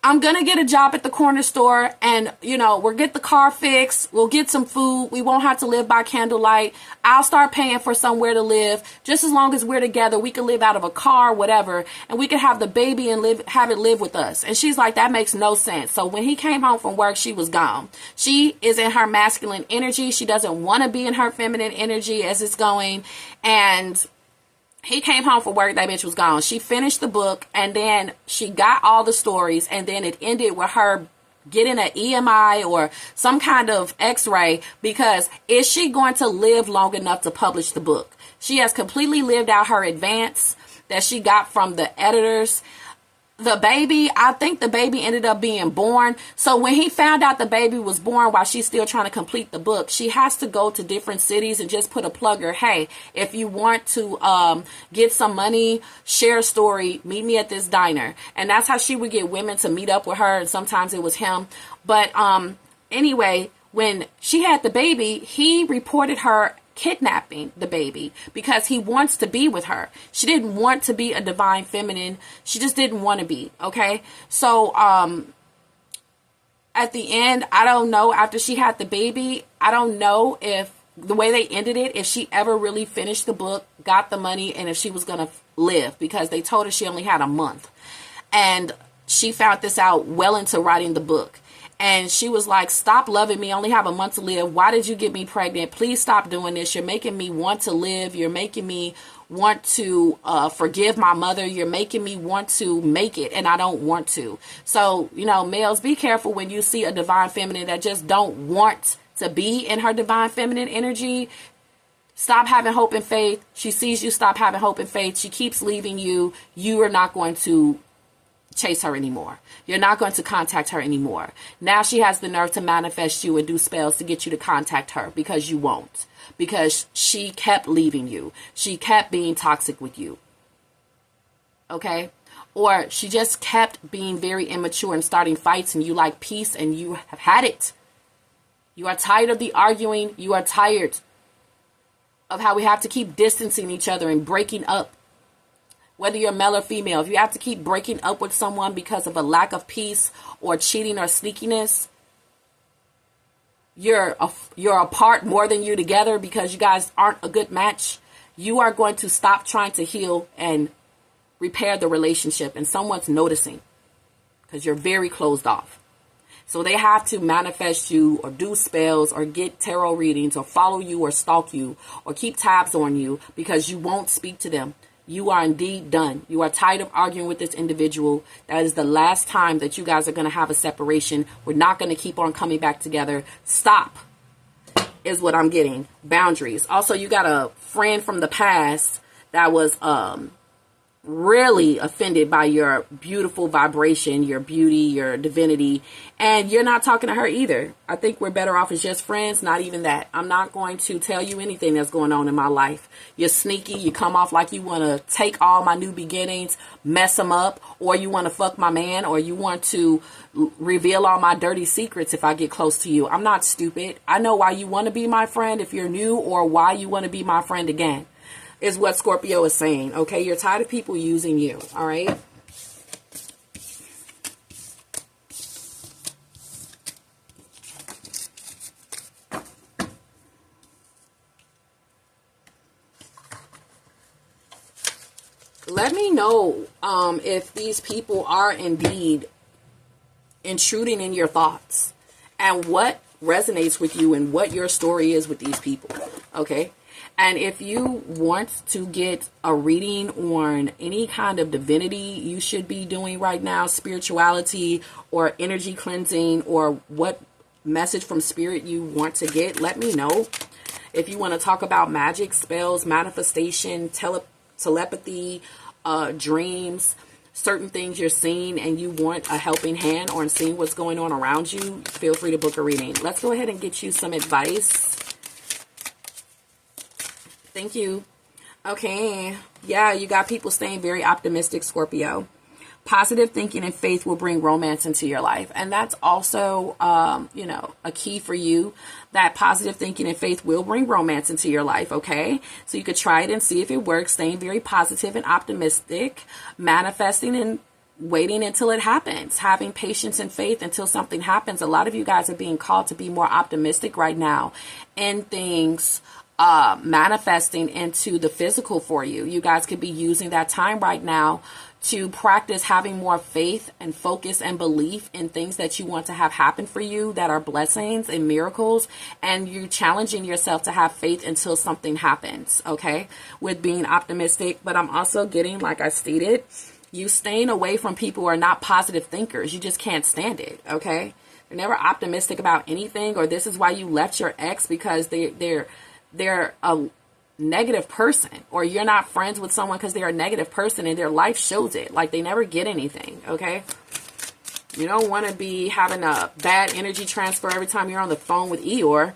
I'm going to get a job at the corner store and, we'll get the car fixed. We'll get some food. We won't have to live by candlelight. I'll start paying for somewhere to live. Just as long as we're together, we can live out of a car, whatever, and we can have the baby and have it live with us. And she's like, that makes no sense. So when he came home from work, she was gone. She is in her masculine energy. She doesn't want to be in her feminine energy as it's going. And he came home from work, that bitch was gone. She finished the book, and then she got all the stories, and then it ended with her getting an EMI or some kind of x-ray, because is she going to live long enough to publish the book? She has completely lived out her advance that she got from the editors. The baby, I think the baby ended up being born. So when he found out the baby was born while she's still trying to complete the book, she has to go to different cities and just put a plugger. Hey, if you want to get some money, share a story, meet me at this diner. And that's how she would get women to meet up with her. And sometimes it was him. But anyway, when she had the baby, he reported her kidnapping the baby because he wants to be with her. She didn't want to be a divine feminine. She just didn't want to be. Okay. So, at the end, I don't know, after she had the baby, I don't know if the way they ended it, if she ever really finished the book, got the money, and if she was going to live, because they told her she only had a month. And she found this out well into writing the book. And she was like, stop loving me. I only have a month to live. Why did you get me pregnant? Please stop doing this. You're making me want to live. You're making me want to forgive my mother. You're making me want to make it, and I don't want to. So, males, be careful when you see a divine feminine that just don't want to be in her divine feminine energy. Stop having hope and faith. She sees you stop having hope and faith. She keeps leaving you. You are not going to chase her anymore. You're not going to contact her anymore. Now she has the nerve to manifest you and do spells to get you to contact her, because you won't. Because she kept leaving you. She kept being toxic with you. Okay? Or she just kept being very immature and starting fights, and you like peace, and you have had it. You are tired of the arguing. You are tired of how we have to keep distancing each other and breaking up. Whether you're male or female, if you have to keep breaking up with someone because of a lack of peace or cheating or sneakiness, you're apart more than you together because you guys aren't a good match. You are going to stop trying to heal and repair the relationship, and someone's noticing because you're very closed off. So they have to manifest you or do spells or get tarot readings or follow you or stalk you or keep tabs on you because you won't speak to them. You are indeed done. You are tired of arguing with this individual. That is the last time that you guys are going to have a separation. We're not going to keep on coming back together. Stop is what I'm getting. Boundaries. Also, you got a friend from the past that was really offended by your beautiful vibration, your beauty, your divinity, and you're not talking to her either. I think we're better off as just friends. Not even that. I'm not going to tell you anything that's going on in my life. You're sneaky. You come off like you want to take all my new beginnings, mess them up, or you want to fuck my man, or you want to reveal all my dirty secrets if I get close to you. I'm not stupid. I know why you want to be my friend if you're new, or why you want to be my friend again. Is what Scorpio is saying. Okay, you're tired of people using you. All right. Let me know if these people are indeed intruding in your thoughts and what resonates with you and what your story is with these people. Okay. And if you want to get a reading on any kind of divinity you should be doing right now, spirituality or energy cleansing, or what message from spirit you want to get, let me know. If you want to talk about magic, spells, manifestation, telepathy, dreams, certain things you're seeing and you want a helping hand on seeing what's going on around you, feel free to book a reading. Let's go ahead and get you some advice. Thank you. Okay. Yeah, you got people staying very optimistic, Scorpio. Positive thinking and faith will bring romance into your life. And that's also, a key for you. That positive thinking and faith will bring romance into your life, okay? So you could try it and see if it works. Staying very positive and optimistic. Manifesting and waiting until it happens, having patience and faith until something happens. A lot of you guys are being called to be more optimistic right now, and things manifesting into the physical for you. You guys could be using that time right now to practice having more faith and focus and belief in things that you want to have happen for you that are blessings and miracles, and you challenging yourself to have faith until something happens, okay, with being optimistic. But I'm also getting, like I stated, you staying away from people who are not positive thinkers. You just can't stand it, okay? They're never optimistic about anything, or this is why you left your ex, because they're a negative person, or you're not friends with someone because they're a negative person and their life shows it. Like, they never get anything, okay? You don't want to be having a bad energy transfer every time you're on the phone with Eeyore.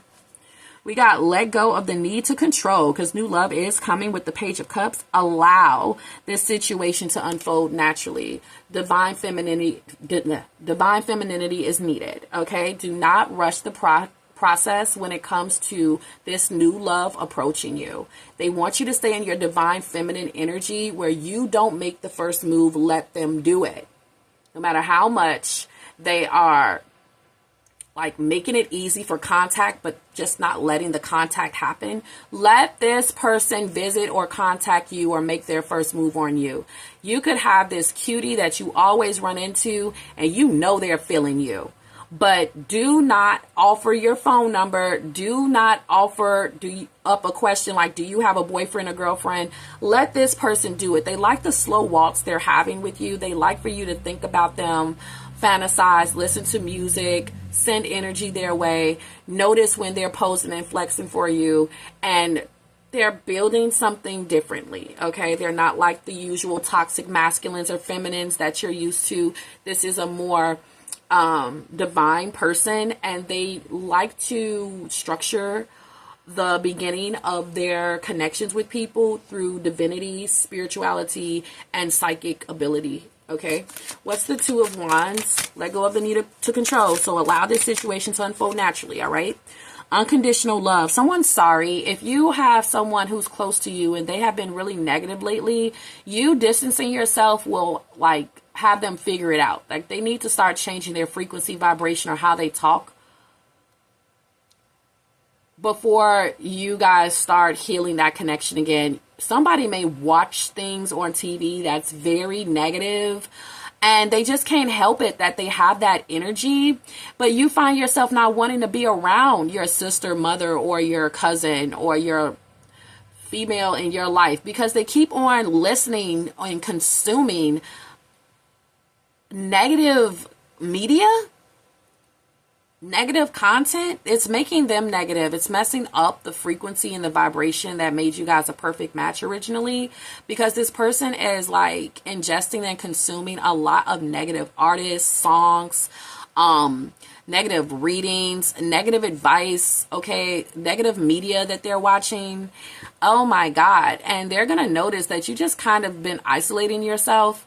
We got let go of the need to control, because new love is coming with the Page of Cups. Allow this situation to unfold naturally. Divine femininity is needed, okay? Do not rush the process when it comes to this new love approaching you. They want you to stay in your divine feminine energy where you don't make the first move, let them do it. No matter how much they are like making it easy for contact, but just not letting the contact happen. Let this person visit or contact you or make their first move on you. You could have this cutie that you always run into and you know they're feeling you. But do not offer your phone number. Do not offer up a question like, do you have a boyfriend or girlfriend? Let this person do it. They like the slow walks they're having with you. They like for you to think about them, fantasize, listen to music, send energy their way. Notice when they're posing and flexing for you, and they're building something differently, okay? They're not like the usual toxic masculines or feminines that you're used to. This is a more divine person, and they like to structure the beginning of their connections with people through divinity, spirituality, and psychic ability. Okay, what's the Two of Wands? Let go of the need to control. So allow this situation to unfold naturally, all right? Unconditional love. Someone's sorry. If you have someone who's close to you and they have been really negative lately, you distancing yourself will like have them figure it out. Like, they need to start changing their frequency, vibration, or how they talk before you guys start healing that connection again. Somebody may watch things on TV that's very negative, and they just can't help it that they have that energy, but you find yourself not wanting to be around your sister, mother, or your cousin, or your female in your life, because they keep on listening and consuming negative media, negative content. It's making them negative. It's messing up the frequency and the vibration that made you guys a perfect match originally, because this person is like ingesting and consuming a lot of negative artists, songs, negative readings, negative advice, okay, negative media that they're watching. Oh my God. And they're going to notice that you just kind of been isolating yourself.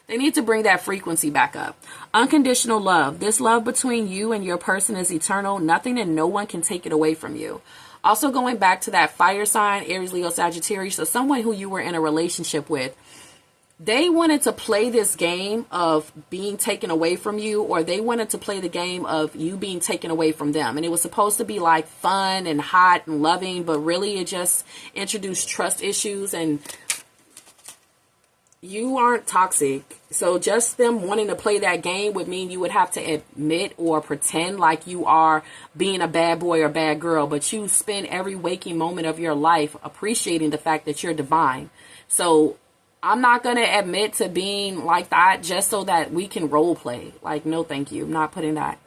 They need to bring that frequency back up. Unconditional love. This love between you and your person is eternal. Nothing and no one can take it away from you. Also, going back to that fire sign, Aries, Leo, Sagittarius, so someone who you were in a relationship with, they wanted to play this game of being taken away from you, or they wanted to play the game of you being taken away from them. And it was supposed to be like fun and hot and loving, but really it just introduced trust issues, and you aren't toxic. So just them wanting to play that game would mean you would have to admit or pretend like you are being a bad boy or bad girl, but you spend every waking moment of your life appreciating the fact that you're divine. So I'm not going to admit to being like that just so that we can role play. Like, no, thank you. I'm not putting that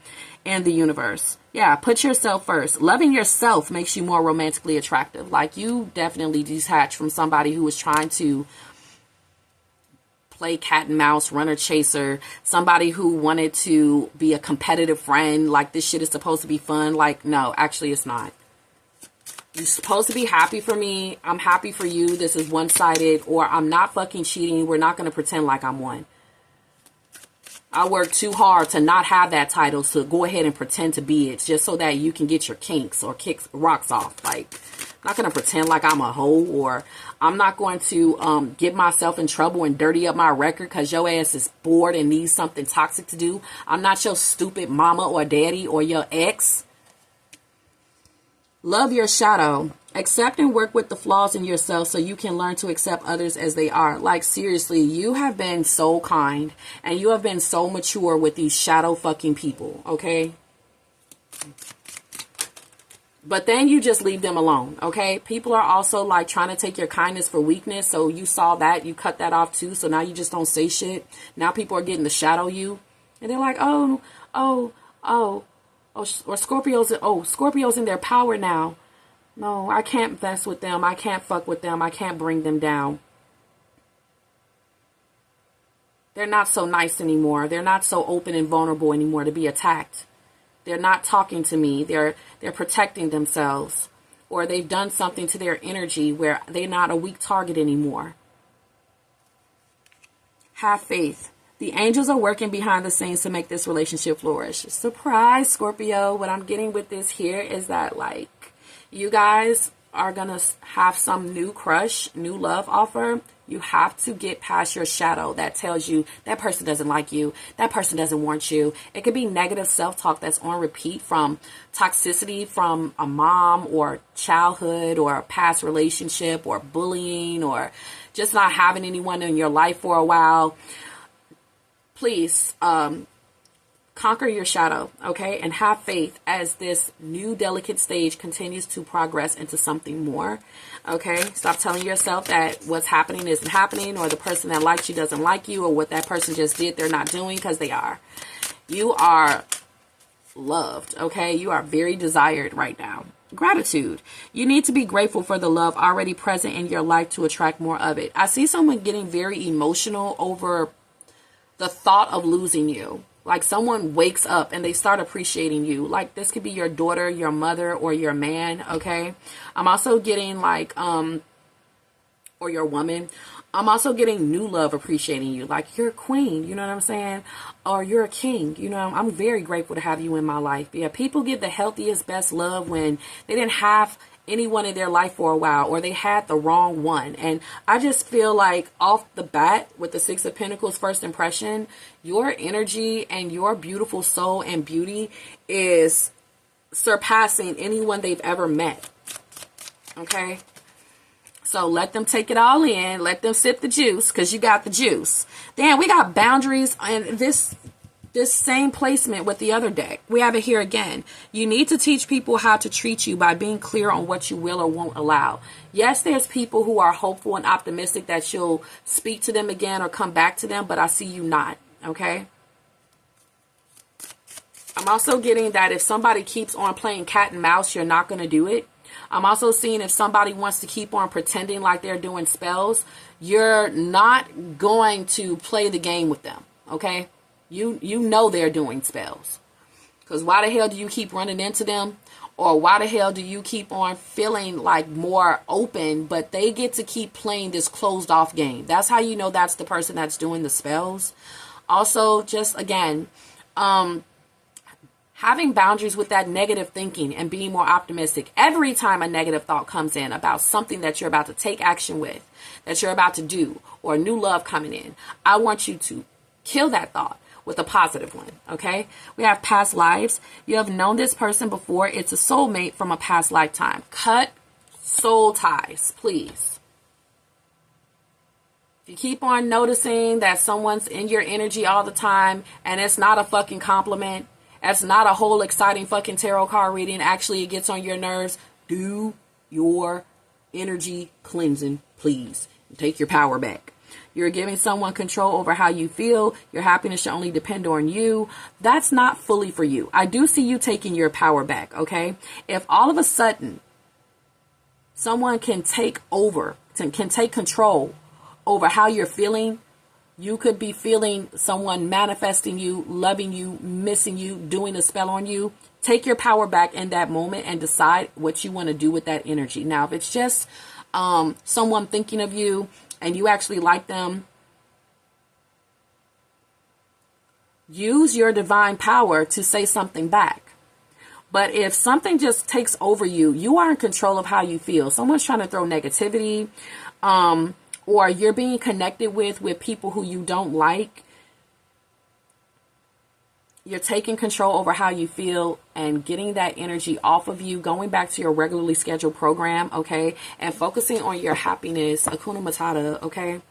in the universe. Yeah, put yourself first. Loving yourself makes you more romantically attractive. Like, you definitely detach from somebody who is trying to play cat and mouse, runner chaser, somebody who wanted to be a competitive friend, like this shit is supposed to be fun. Like, no, actually it's not. You're supposed to be happy for me. I'm happy for you. This is one-sided, or I'm not fucking cheating. We're not going to pretend like I'm one. I work too hard to not have that title, so go ahead and pretend to be it just so that you can get your kinks or kicks rocks off. Like, not going to pretend like I'm a hoe, or I'm not going to get myself in trouble and dirty up my record because your ass is bored and needs something toxic to do. I'm not your stupid mama or daddy or your ex. Love your shadow. Accept and work with the flaws in yourself so you can learn to accept others as they are. Like, seriously, you have been so kind and you have been so mature with these shadow fucking people, okay? But then you just leave them alone, okay? People are also like trying to take your kindness for weakness. So you saw that, you cut that off too. So now you just don't say shit. Now people are getting to shadow you. And they're like, or Scorpios in their power now. No, I can't mess with them. I can't fuck with them. I can't bring them down. They're not so nice anymore. They're not so open and vulnerable anymore to be attacked. They're not talking to me. They're protecting themselves. Or they've done something to their energy where they're not a weak target anymore. Have faith. The angels are working behind the scenes to make this relationship flourish. Surprise, Scorpio. What I'm getting with this here is that, like, you guys are going to have some new crush, new love offer. You have to get past your shadow that tells you that person doesn't like you. That person doesn't want you. It could be negative self-talk that's on repeat from toxicity from a mom or childhood or a past relationship or bullying or just not having anyone in your life for a while. Please, conquer your shadow, okay? And have faith as this new delicate stage continues to progress into something more, okay? Stop telling yourself that what's happening isn't happening, or the person that likes you doesn't like you, or what that person just did they're not doing, because they are. You are loved, okay? You are very desired right now. Gratitude. You need to be grateful for the love already present in your life to attract more of it. I see someone getting very emotional over the thought of losing you. Like, someone wakes up and they start appreciating you. Like, this could be your daughter, your mother, or your man, okay? I'm also getting like, or your woman. I'm also getting new love appreciating you. Like, you're a queen, you know what I'm saying? Or you're a king, you know? I'm very grateful to have you in my life. Yeah, people get the healthiest, best love when they didn't have anyone in their life for a while, or they had the wrong one. And I just feel like off the bat with the Six of Pentacles first impression, your energy and your beautiful soul and beauty is surpassing anyone they've ever met. Okay? So let them take it all in. Let them sip the juice, because you got the juice. Then we got boundaries, and this same placement with the other deck. We have it here again. You need to teach people how to treat you by being clear on what you will or won't allow. Yes, there's people who are hopeful and optimistic that you'll speak to them again or come back to them, but I see you not, okay? I'm also getting that if somebody keeps on playing cat and mouse, you're not going to do it. I'm also seeing if somebody wants to keep on pretending like they're doing spells, you're not going to play the game with them, okay? You know they're doing spells. Because why the hell do you keep running into them? Or why the hell do you keep on feeling like more open, but they get to keep playing this closed off game? That's how you know that's the person that's doing the spells. Also, just again, having boundaries with that negative thinking and being more optimistic. Every time a negative thought comes in about something that you're about to take action with, that you're about to do, or a new love coming in, I want you to kill that thought with a positive one, okay? We have past lives. You have known this person before. It's a soulmate from a past lifetime. Cut soul ties, please. If you keep on noticing that someone's in your energy all the time and it's not a fucking compliment, that's not a whole exciting fucking tarot card reading, actually it gets on your nerves, do your energy cleansing, please. Take your power back. You're giving someone control over how you feel. Your happiness should only depend on you. That's not fully for you. I do see you taking your power back, okay? If all of a sudden someone can take over, can take control over how you're feeling, you could be feeling someone manifesting you, loving you, missing you, doing a spell on you. Take your power back in that moment and decide what you want to do with that energy. Now, if it's just someone thinking of you, and you actually like them, use your divine power to say something back. But if something just takes over you, you are in control of how you feel. Someone's trying to throw negativity, or you're being connected with people who you don't like. You're taking control over how you feel and getting that energy off of you, going back to your regularly scheduled program, okay? And focusing on your happiness, Hakuna Matata, okay?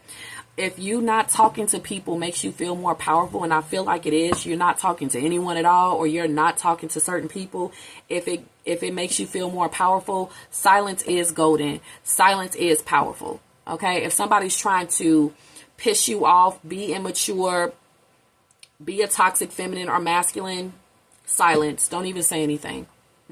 If you not talking to people makes you feel more powerful, and I feel like it is, you're not talking to anyone at all, or you're not talking to certain people, if it makes you feel more powerful, silence is golden. Silence is powerful, okay? If somebody's trying to piss you off, be immature, be a toxic feminine or masculine, silence. Don't even say anything.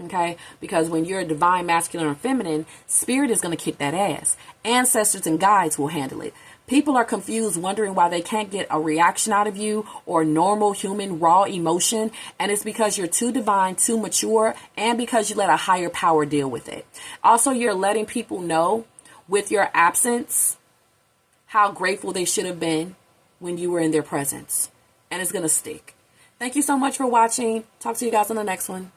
Okay? Because when you're a divine masculine or feminine, spirit is going to kick that ass. Ancestors and guides will handle it. People are confused, wondering why they can't get a reaction out of you or normal human raw emotion. And it's because you're too divine, too mature, and because you let a higher power deal with it. Also, you're letting people know with your absence how grateful they should have been when you were in their presence. And it's going to stick. Thank you so much for watching. Talk to you guys on the next one.